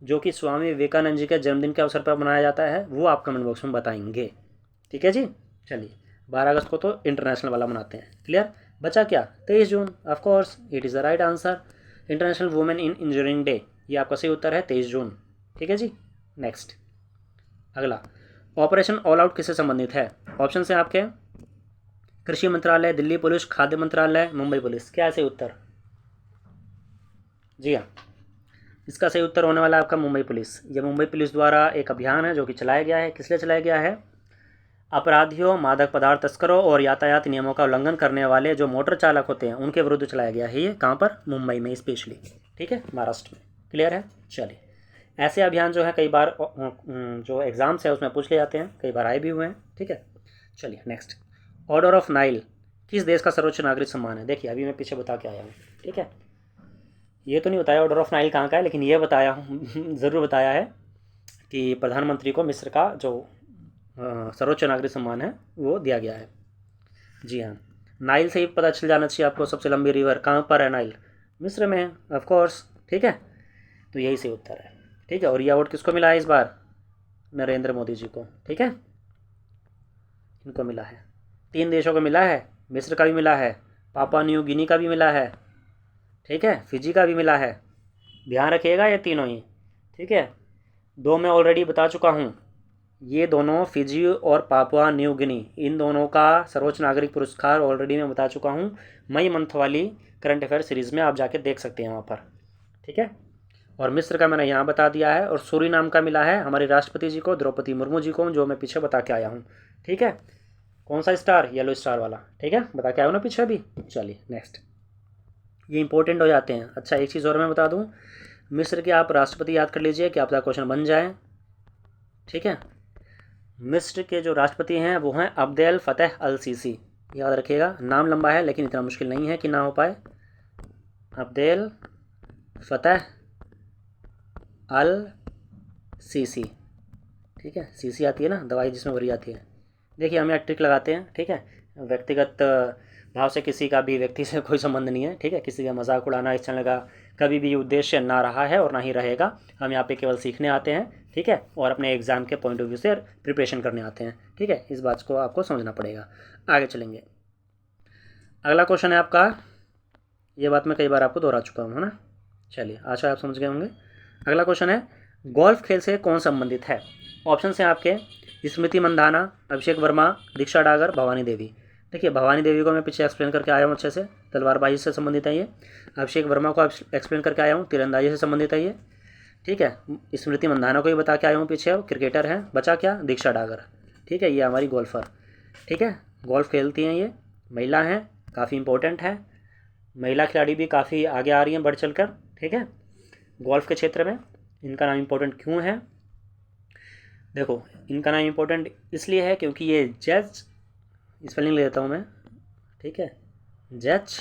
जो कि स्वामी विवेकानंद जी के जन्मदिन के अवसर पर मनाया जाता है, वो आप कमेंट बॉक्स में बताएंगे, ठीक है जी। चलिए 12 अगस्त को तो इंटरनेशनल वाला मनाते हैं। क्लियर? बचा क्या? 23 June, of course it is the right answer. International Women in Engineering Day, ये आपका सही उत्तर है 23 जून, ठीक है जी। नेक्स्ट अगला, ऑपरेशन ऑल आउट किससे संबंधित है? ऑप्शन से आपके कृषि मंत्रालय, दिल्ली पुलिस, खाद्य मंत्रालय, मुंबई पुलिस। क्या है सही उत्तर? जी हाँ, इसका सही उत्तर होने वाला है आपका मुंबई पुलिस। ये मुंबई पुलिस द्वारा एक अभियान है जो कि चलाया गया है। किस लिए चलाया गया है? अपराधियों, मादक पदार्थ तस्करों और यातायात नियमों का उल्लंघन करने वाले जो मोटर चालक होते हैं उनके विरुद्ध चलाया गया है। ये कहाँ पर? मुंबई में स्पेशली, ठीक है, महाराष्ट्र में। क्लियर है? चलिए, ऐसे अभियान जो है कई बार जो एग्ज़ाम्स है उसमें पूछ ले जाते हैं, कई बार आए भी हुए हैं, ठीक है। चलिए नेक्स्ट, ऑर्डर ऑफ नाइल किस देश का सर्वोच्च नागरिक सम्मान है? देखिए अभी मैं पीछे बता के आया हूँ, ठीक है। ये तो नहीं बताया ऑर्डर ऑफ नाइल कहाँ का है, लेकिन ये बताया हूँ ज़रूर बताया है कि प्रधानमंत्री को मिस्र का जो सर्वोच्च नागरिक सम्मान है वो दिया गया है। जी हाँ, नाइल से ही पता चल जाना चाहिए आपको, सबसे लंबी रिवर कहाँ पर है? नाइल मिस्र में है, ऑफ कोर्स, ठीक है। तो यही सही उत्तर है, ठीक है। और ये अवार्ड किसको मिला है इस बार? नरेंद्र मोदी जी को, ठीक है, इनको मिला है। 3 देशों को मिला है, मिस्र का भी मिला है, पापुआ न्यू गिनी का भी मिला है, ठीक है, फिजी का भी मिला है। ध्यान रखिएगा ये तीनों ही, ठीक है। 2 मैं ऑलरेडी बता चुका हूँ, ये दोनों फिजी और पापुआ न्यू गिनी, इन दोनों का सर्वोच्च नागरिक पुरस्कार ऑलरेडी मैं बता चुका हूँ मई मंथ वाली करंट अफेयर सीरीज़ में, आप जाके देख सकते हैं वहाँ पर, ठीक है। और मिस्र का मैंने यहाँ बता दिया है, और सूरीनाम का मिला है हमारे राष्ट्रपति जी को, द्रौपदी मुर्मू जी को, जो मैं पीछे बता के आया हूँ, ठीक है। कौन सा स्टार? येलो स्टार वाला, ठीक है, बता के आया हूँ ना पीछे भी। चलिए नेक्स्ट ये इंपॉर्टेंट हो जाते हैं। अच्छा, एक चीज़ और मैं बता दूँ, मिस्र के आप राष्ट्रपति याद कर लीजिए कि आपका क्वेश्चन बन जाए। ठीक है, मिस्र के जो राष्ट्रपति हैं वो हैं अब्देल फतेह अल सीसी, याद रखिएगा। नाम लंबा है लेकिन इतना मुश्किल नहीं है कि ना हो पाए। अब्देल फतेह अल सीसी। ठीक है, सीसी आती है ना दवाई जिसमें भरी जाती है। देखिए हम यहाँ ट्रिक लगाते हैं। ठीक है, व्यक्तिगत भाव से किसी का भी व्यक्ति से कोई संबंध नहीं है। ठीक है, किसी का मजाक उड़ाना इस चैनल का कभी भी उद्देश्य ना रहा है और ना ही रहेगा। हम यहाँ पे केवल सीखने आते हैं। ठीक है, और अपने एग्ज़ाम के पॉइंट ऑफ व्यू से प्रिपरेशन करने आते हैं। ठीक है, इस बात को आपको समझना पड़ेगा। आगे चलेंगे। अगला क्वेश्चन है आपका, ये बात मैं कई बार आपको दोहरा चुका हूँ, है ना। चलिए, आशा आप समझ गए होंगे। अगला क्वेश्चन है, गोल्फ खेल से कौन संबंधित है। ऑप्शन हैं आपके स्मृति मंदाना, अभिषेक वर्मा, दीक्षा डागर, भवानी देवी। देखिए भवानी देवी को मैं पीछे एक्सप्लेन करके आया हूँ अच्छे से, तलवारबाजी से संबंधित है ये। अभिषेक वर्मा को एक्सप्लेन करके आया हूँ, तीरंदाजी से संबंधित है ये। ठीक है, स्मृति मंदाना को भी बता के आया हूँ पीछे, क्रिकेटर हैं। बचा क्या, दीक्षा डागर। ठीक है, ये हमारी गोल्फर। ठीक है, गोल्फ खेलती हैं ये, महिला हैं, काफ़ी इंपॉर्टेंट है। महिला खिलाड़ी भी काफ़ी आगे आ रही हैं बढ़ चढ़ कर। ठीक है, गोल्फ के क्षेत्र में इनका नाम इंपॉर्टेंट क्यों है, देखो इनका नाम इंपॉर्टेंट इसलिए है क्योंकि ये जज, स्पेलिंग ले लेता हूँ मैं। ठीक है, जज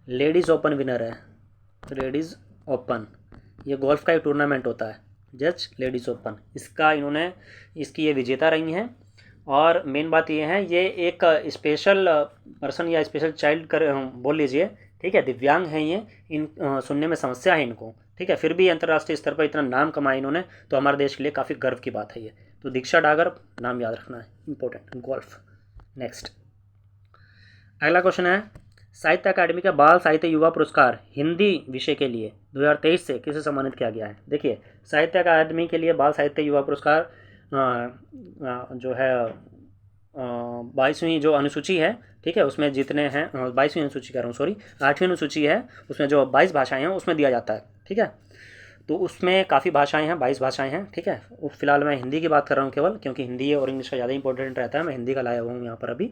लेडीज़ ओपन विनर है। लेडीज़ ओपन, ये गोल्फ का एक टूर्नामेंट होता है, जज लेडीज़ ओपन, इसका इन्होंने, इसकी ये विजेता रही हैं। और मेन बात ये है, ये एक स्पेशल पर्सन या स्पेशल चाइल्ड कर बोल लीजिए। ठीक है, दिव्यांग हैं ये, इन सुनने में समस्या है इनको। ठीक है, फिर भी अंतर्राष्ट्रीय स्तर पर इतना नाम कमाया इन्होंने, तो हमारे देश के लिए काफ़ी गर्व की बात है ये। तो दीक्षा डागर नाम याद रखना है, इंपॉर्टेंट, गोल्फ। नेक्स्ट, अगला क्वेश्चन है, साहित्य अकादमी का बाल साहित्य युवा पुरस्कार हिंदी विषय के लिए 2023 से किसे सम्मानित किया गया है। देखिए साहित्य अकादमी के लिए बाल साहित्य युवा पुरस्कार जो है 22वीं जो अनुसूची है। ठीक है, उसमें जितने हैं 22वीं अनुसूची कह रहा हूँ, सॉरी 8वीं अनुसूची है, उसमें जो 22 भाषाएं हैं उसमें दिया जाता है। ठीक है, तो उसमें काफ़ी भाषाएं हैं, 22 भाषाएं हैं। ठीक है, फिलहाल मैं हिंदी की बात कर रहा हूँ केवल, क्योंकि हिंदी और इंग्लिश का ज़्यादा इंपॉर्टेंट रहता है, मैं हिंदी का लाया हुआ हूँ यहाँ पर अभी।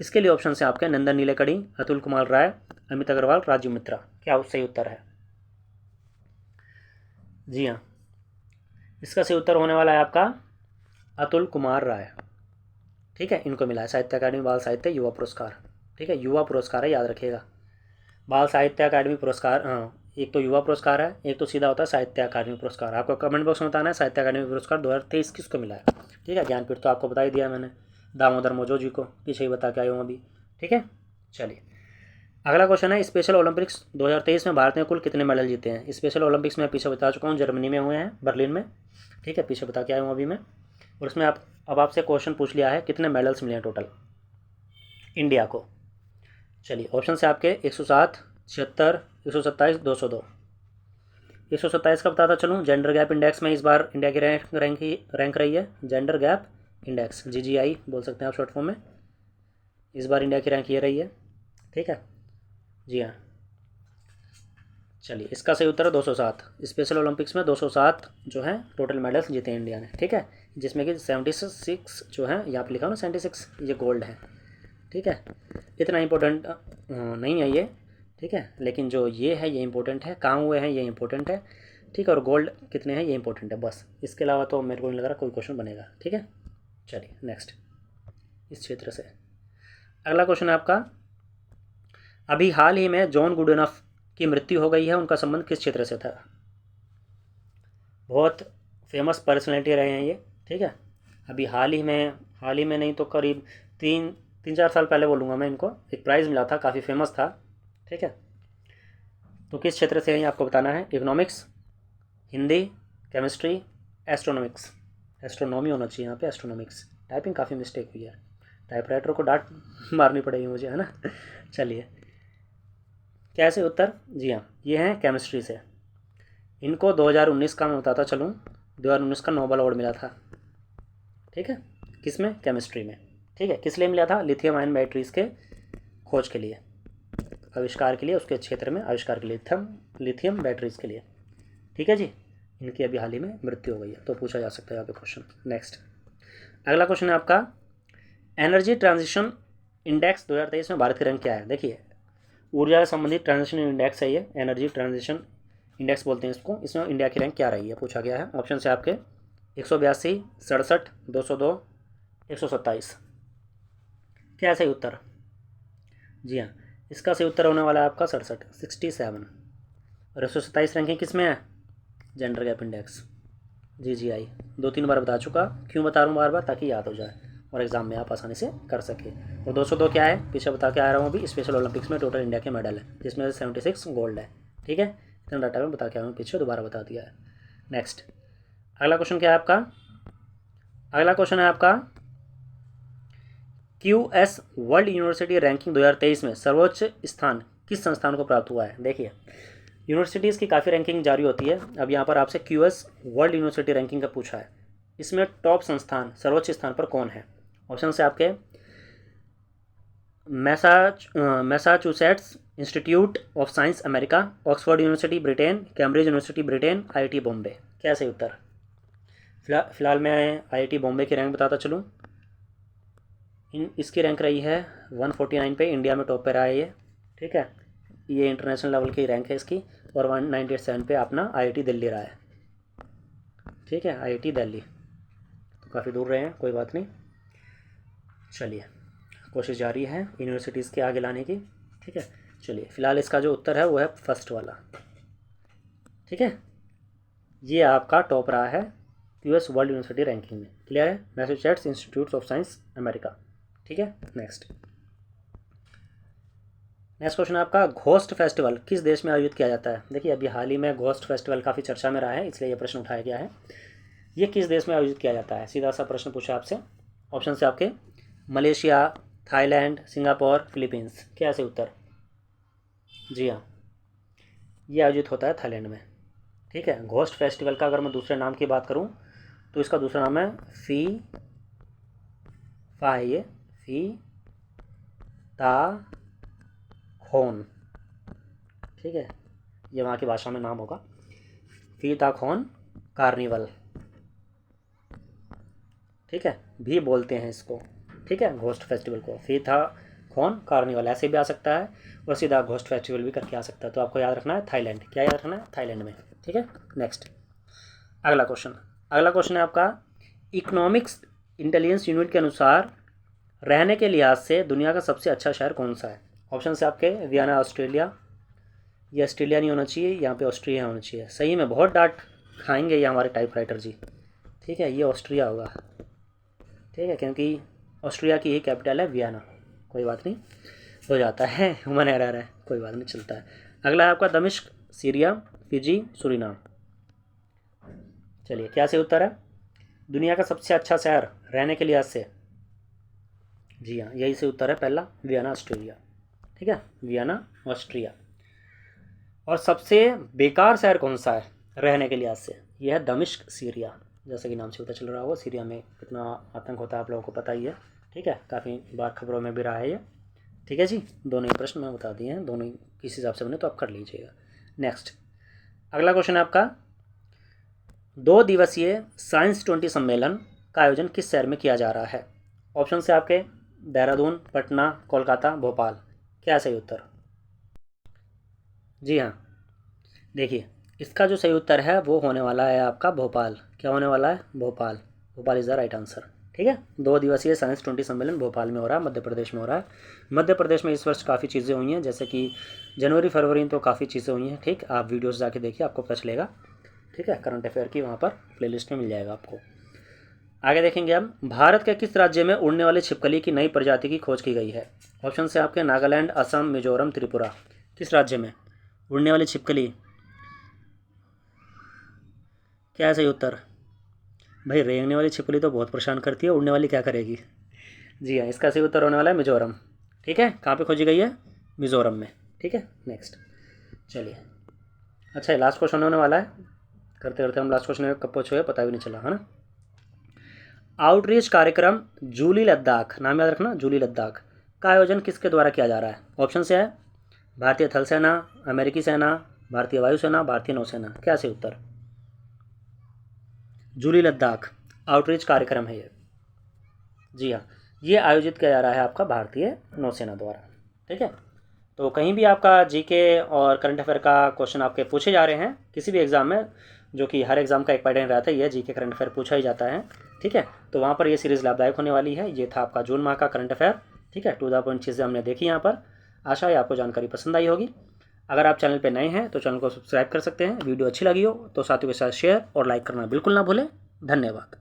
इसके लिए ऑप्शन है आपके नंदन नीलेकणी, अतुल कुमार राय, अमित अग्रवाल, राजीव मित्रा। क्या सही उत्तर है? जी हाँ, इसका सही उत्तर होने वाला है आपका अतुल कुमार राय। ठीक है, इनको मिला है साहित्य अकादमी बाल साहित्य युवा पुरस्कार। ठीक है, युवा पुरस्कार है, याद रखिएगा। बाल साहित्य अकादमी पुरस्कार, एक तो युवा पुरस्कार है, एक तो सीधा होता है साहित्य अकादमी पुरस्कार। आपको कमेंट बॉक्स में बताना है साहित्य अकादमी पुरस्कार 2023 किसको मिला है। ठीक है, ज्ञानपीठ तो आपको बता ही दिया मैंने, दामोदर मोजो जी को पीछे ही बता के आया हूँ अभी। ठीक है, चलिए अगला क्वेश्चन है, स्पेशल ओलंपिक्स 2023 में भारत ने कुल कितने मेडल जीते हैं। स्पेशल ओलंपिक्स में पीछे बता चुका हूँ, जर्मनी में हुए हैं, बर्लिन में। ठीक है, पीछे बता के आया हूँ अभी मैं। और उसमें आप अब आपसे क्वेश्चन पूछ लिया है कितने मेडल्स मिले हैं टोटल इंडिया को। चलिए ऑप्शन से आपके 107, 76, 127, 202। 127 का बताता चलूँ, जेंडर गैप इंडेक्स में इस बार इंडिया की रैंक रही है। जेंडर गैप इंडेक्स, GGI बोल सकते हैं आप शॉर्ट फॉर्म में। इस बार इंडिया की रैंक ये रही है। ठीक है, जी हाँ। चलिए इसका सही उत्तर है 207। स्पेशल ओलंपिक्स में 207 जो है टोटल मेडल्स जीते हैं इंडिया ने। ठीक है, जिसमें कि 76 जो है यहाँ पर लिखा हो ना 76, ये गोल्ड है। ठीक है, इतना इम्पोर्टेंट नहीं है ये। ठीक है, लेकिन जो ये है ये इंपॉर्टेंट है, कहाँ हुए हैं ये इंपॉर्टेंट है। ठीक है, और गोल्ड कितने हैं ये इंपॉर्टेंट है, बस इसके अलावा तो मेरे को नहीं लग रहा कोई क्वेश्चन बनेगा। ठीक है, चलिए नेक्स्ट, इस क्षेत्र से अगला क्वेश्चन है आपका, अभी हाल ही में जॉन गुडइनफ की मृत्यु हो गई है, उनका संबंध किस क्षेत्र से था। बहुत फेमस पर्सनैलिटी रहे हैं ये। ठीक है, अभी हाल ही में नहीं तो करीब 3-4 साल पहले बोलूँगा मैं, इनको एक प्राइज़ मिला था, काफ़ी फेमस था। ठीक है, तो किस क्षेत्र से है ये आपको बताना है। Economics, Hindi, chemistry, astronomics. Astronomy होना चाहिए यहाँ पे, एस्ट्रोनॉमिक्स। टाइपिंग काफ़ी मिस्टेक हुई है, टाइपराइटर को डांट मारनी पड़ेगी मुझे, है ना। चलिए कैसे उत्तर, जी हाँ ये हैं केमिस्ट्री से। इनको 2019 का मैं बताता चलूँ, 2019 का नोबेल अवार्ड मिला था। ठीक है, किस में, केमिस्ट्री में। ठीक है, किस लिए मिला था, लिथियम आयन बैटरीज़ के खोज के लिए, आविष्कार के लिए, उसके क्षेत्र में आविष्कार के लिए, लिथियम बैटरीज़ के लिए। ठीक है जी, इनकी अभी हाल ही में मृत्यु हो गई है, तो पूछा जा सकता है यहाँ पे क्वेश्चन। नेक्स्ट, अगला क्वेश्चन है आपका, एनर्जी ट्रांजिशन इंडेक्स 2023 में भारत की रैंक क्या है। देखिए ऊर्जा से संबंधित ट्रांजिशन इंडेक्स है ये, एनर्जी ट्रांजिशन इंडेक्स बोलते हैं इसको। इसमें इंडिया की रैंक क्या रही है पूछा गया है। ऑप्शन से आपके 182, 67, 202, 127। क्या है सही उत्तर? जी हाँ, इसका सही उत्तर होने वाला है आपका 67। और 127 रैंकिंग किस में है? Gender gap index, GGI। 2-3 बार बता चुका, क्यों बता रहा हूँ बार बार? ताकि याद हो जाए और एग्जाम में आप आसानी से कर सके। और 202 क्या है? पीछे बता के आ रहा हूँ अभी, स्पेशल ओलंपिक्स में टोटल इंडिया के मेडल है, जिसमें 76 गोल्ड है। ठीक है, इतना डाटा में बता के आया हूँ, पीछे दोबारा बता दिया है। नेक्स्ट, अगला क्वेश्चन क्या है आपका? अगला क्वेश्चन है आपका QS वर्ल्ड यूनिवर्सिटी रैंकिंग 2023 में सर्वोच्च स्थान किस संस्थान को प्राप्त हुआ है? देखिए, यूनिवर्सिटीज़ की काफ़ी रैंकिंग जारी होती है। अब यहाँ पर आपसे QS वर्ल्ड यूनिवर्सिटी रैंकिंग का पूछा है, इसमें टॉप संस्थान सर्वोच्च स्थान पर कौन है? ऑप्शन से आपके Massachusetts institute of science America, Oxford university Britain, Cambridge university Britain, IIT Bombay. क्या सही उत्तर? फिलहाल मैं IIT बॉम्बे की रैंक बताता चलूँ। इसकी रैंक रही है 149 पे, इंडिया में टॉप पे रहा है ये। ठीक है, ये इंटरनेशनल लेवल की रैंक है इसकी। और 197 पे अपना IIT दिल्ली रहा है। ठीक है, IIT दिल्ली तो काफ़ी दूर रहे हैं, कोई बात नहीं। चलिए, कोशिश जारी है यूनिवर्सिटीज़ के आगे लाने की। ठीक है, चलिए, फिलहाल इसका जो उत्तर है वो है फर्स्ट वाला। ठीक है, ये आपका टॉप रहा है QS वर्ल्ड यूनिवर्सिटी रैंकिंग में। क्लियर है? Massachusetts institute of science America. ठीक है, नेक्स्ट क्वेश्चन आपका, घोस्ट फेस्टिवल किस देश में आयोजित किया जाता है? देखिए, अभी हाल ही में घोस्ट फेस्टिवल काफ़ी चर्चा में रहा है, इसलिए यह प्रश्न उठाया गया है। ये किस देश में आयोजित किया जाता है? सीधा सा प्रश्न पूछा आपसे। ऑप्शन से आपके मलेशिया, थाईलैंड, सिंगापुर, फिलीपींस। क्या ऐसे उत्तर? जी हाँ, ये आयोजित होता है थाईलैंड में। ठीक है, घोस्ट फेस्टिवल का अगर मैं दूसरे नाम की बात करूँ तो इसका दूसरा नाम है फा है ये, फी ता खोन। ठीक है, ये वहाँ की भाषा में नाम होगा, फी ता खोन कार्निवल। ठीक है, भी बोलते हैं इसको। ठीक है, घोस्ट फेस्टिवल को फी था खोन कार्निवल ऐसे भी आ सकता है, और सीधा घोस्ट फेस्टिवल भी करके आ सकता है। तो आपको याद रखना है थाईलैंड। क्या याद रखना है? थाईलैंड में। ठीक है, नेक्स्ट अगला क्वेश्चन है आपका, इकोनॉमिक्स इंटेलिजेंस यूनिट के अनुसार रहने के लिहाज से दुनिया का सबसे अच्छा शहर कौन सा है? ऑप्शन से आपके वियना ऑस्ट्रेलिया, ये ऑस्ट्रेलिया नहीं होना चाहिए, यहाँ पे ऑस्ट्रिया होना चाहिए। सही में बहुत डांट खाएंगे ये हमारे टाइपराइटर जी। ठीक है, ये ऑस्ट्रिया होगा। ठीक है, क्योंकि ऑस्ट्रिया की ही कैपिटल है वियना। कोई बात नहीं, हो जाता है, ह्यूमन एरर है, कोई बात नहीं, चलता है। अगला है आपका दमिश्क, सीरिया, फिजी, सूरीनाम। चलिए, क्या सही उत्तर है? दुनिया का सबसे अच्छा शहर रहने के लिहाज से, जी हाँ, यही सही उत्तर है पहला, वियना ऑस्ट्रेलिया। ठीक है, वियना ऑस्ट्रिया। और सबसे बेकार शहर कौन सा है रहने के लिहाज से? यह है दमिश्क, सीरिया। जैसे कि नाम से पता चल रहा होगा, सीरिया में कितना आतंक होता है आप लोगों को पता ही है। ठीक है, काफ़ी बार खबरों में भी रहा है ये। ठीक है जी, दोनों ही प्रश्न मैं बता दिए हैं, दोनों ही किस हिसाब से बने तो आप कर लीजिएगा। नेक्स्ट अगला क्वेश्चन है आपका, 2 दिवसीय साइंस 20 सम्मेलन का आयोजन किस शहर में किया जा रहा है? ऑप्शन से आपके देहरादून, पटना, कोलकाता, भोपाल। क्या सही उत्तर? जी हाँ, देखिए, इसका जो सही उत्तर है वो होने वाला है आपका भोपाल। क्या होने वाला है? Bhopal. Bhopal is the right answer. ठीक है, 2 दिवसीय साइंस 20 सम्मेलन भोपाल में हो रहा है, मध्य प्रदेश में हो रहा है। मध्य प्रदेश में इस वर्ष काफ़ी चीज़ें हुई हैं, जैसे कि जनवरी फरवरी में तो काफ़ी चीज़ें हुई हैं। ठीक, आप वीडियोज़ जाके देखिए, आपको पता चलेगा। ठीक है, करंट अफेयर की वहाँ पर प्लेलिस्ट में मिल जाएगा आपको। आगे देखेंगे हम, भारत के किस राज्य में उड़ने वाली छिपकली की नई प्रजाति की खोज की गई है? ऑप्शन से आपके नागालैंड, असम, मिजोरम, त्रिपुरा। किस राज्य में उड़ने वाली छिपकली? क्या है सही उत्तर? भाई, रेंगने वाली छिपकली तो बहुत परेशान करती है, उड़ने वाली क्या करेगी? जी हाँ, इसका सही उत्तर होने वाला है मिजोरम। ठीक है, कहाँ पे खोजी गई है? मिजोरम में। ठीक है, नेक्स्ट चलिए। अच्छा, ये लास्ट क्वेश्चन होने वाला है, करते करते हम लास्ट क्वेश्चन में कब पहुँचे पता भी नहीं चला, है ना। आउटरीच कार्यक्रम जूली लद्दाख, नाम याद रखना, जूली लद्दाख का आयोजन किसके द्वारा किया जा रहा है? ऑप्शन से है भारतीय थल सेना, अमेरिकी सेना, भारतीय वायुसेना, भारतीय नौसेना। क्या सही उत्तर? जूली लद्दाख आउटरीच कार्यक्रम है ये। जी हाँ, ये आयोजित किया जा रहा है आपका भारतीय नौसेना द्वारा। ठीक है, तो कहीं भी आपका जीके और करंट अफेयर का क्वेश्चन आपके पूछे जा रहे हैं किसी भी एग्ज़ाम में, जो कि हर एग्ज़ाम का एक पैटर्न रहता है, ये जीके करंट अफेयर पूछा ही जाता है, ठीक है। तो वहाँ पर ये सीरीज़ लाभदायक होने वाली है। ये था आपका जून माह का करंट अफेयर, ठीक है। टू द पॉइंट चीज़ें हमने देखी यहाँ पर। आशा है आपको जानकारी पसंद आई होगी। अगर आप चैनल पर नए हैं तो चैनल को सब्सक्राइब कर सकते हैं। वीडियो अच्छी लगी हो तो साथियों के साथ शेयर और लाइक करना बिल्कुल ना भूलें। धन्यवाद।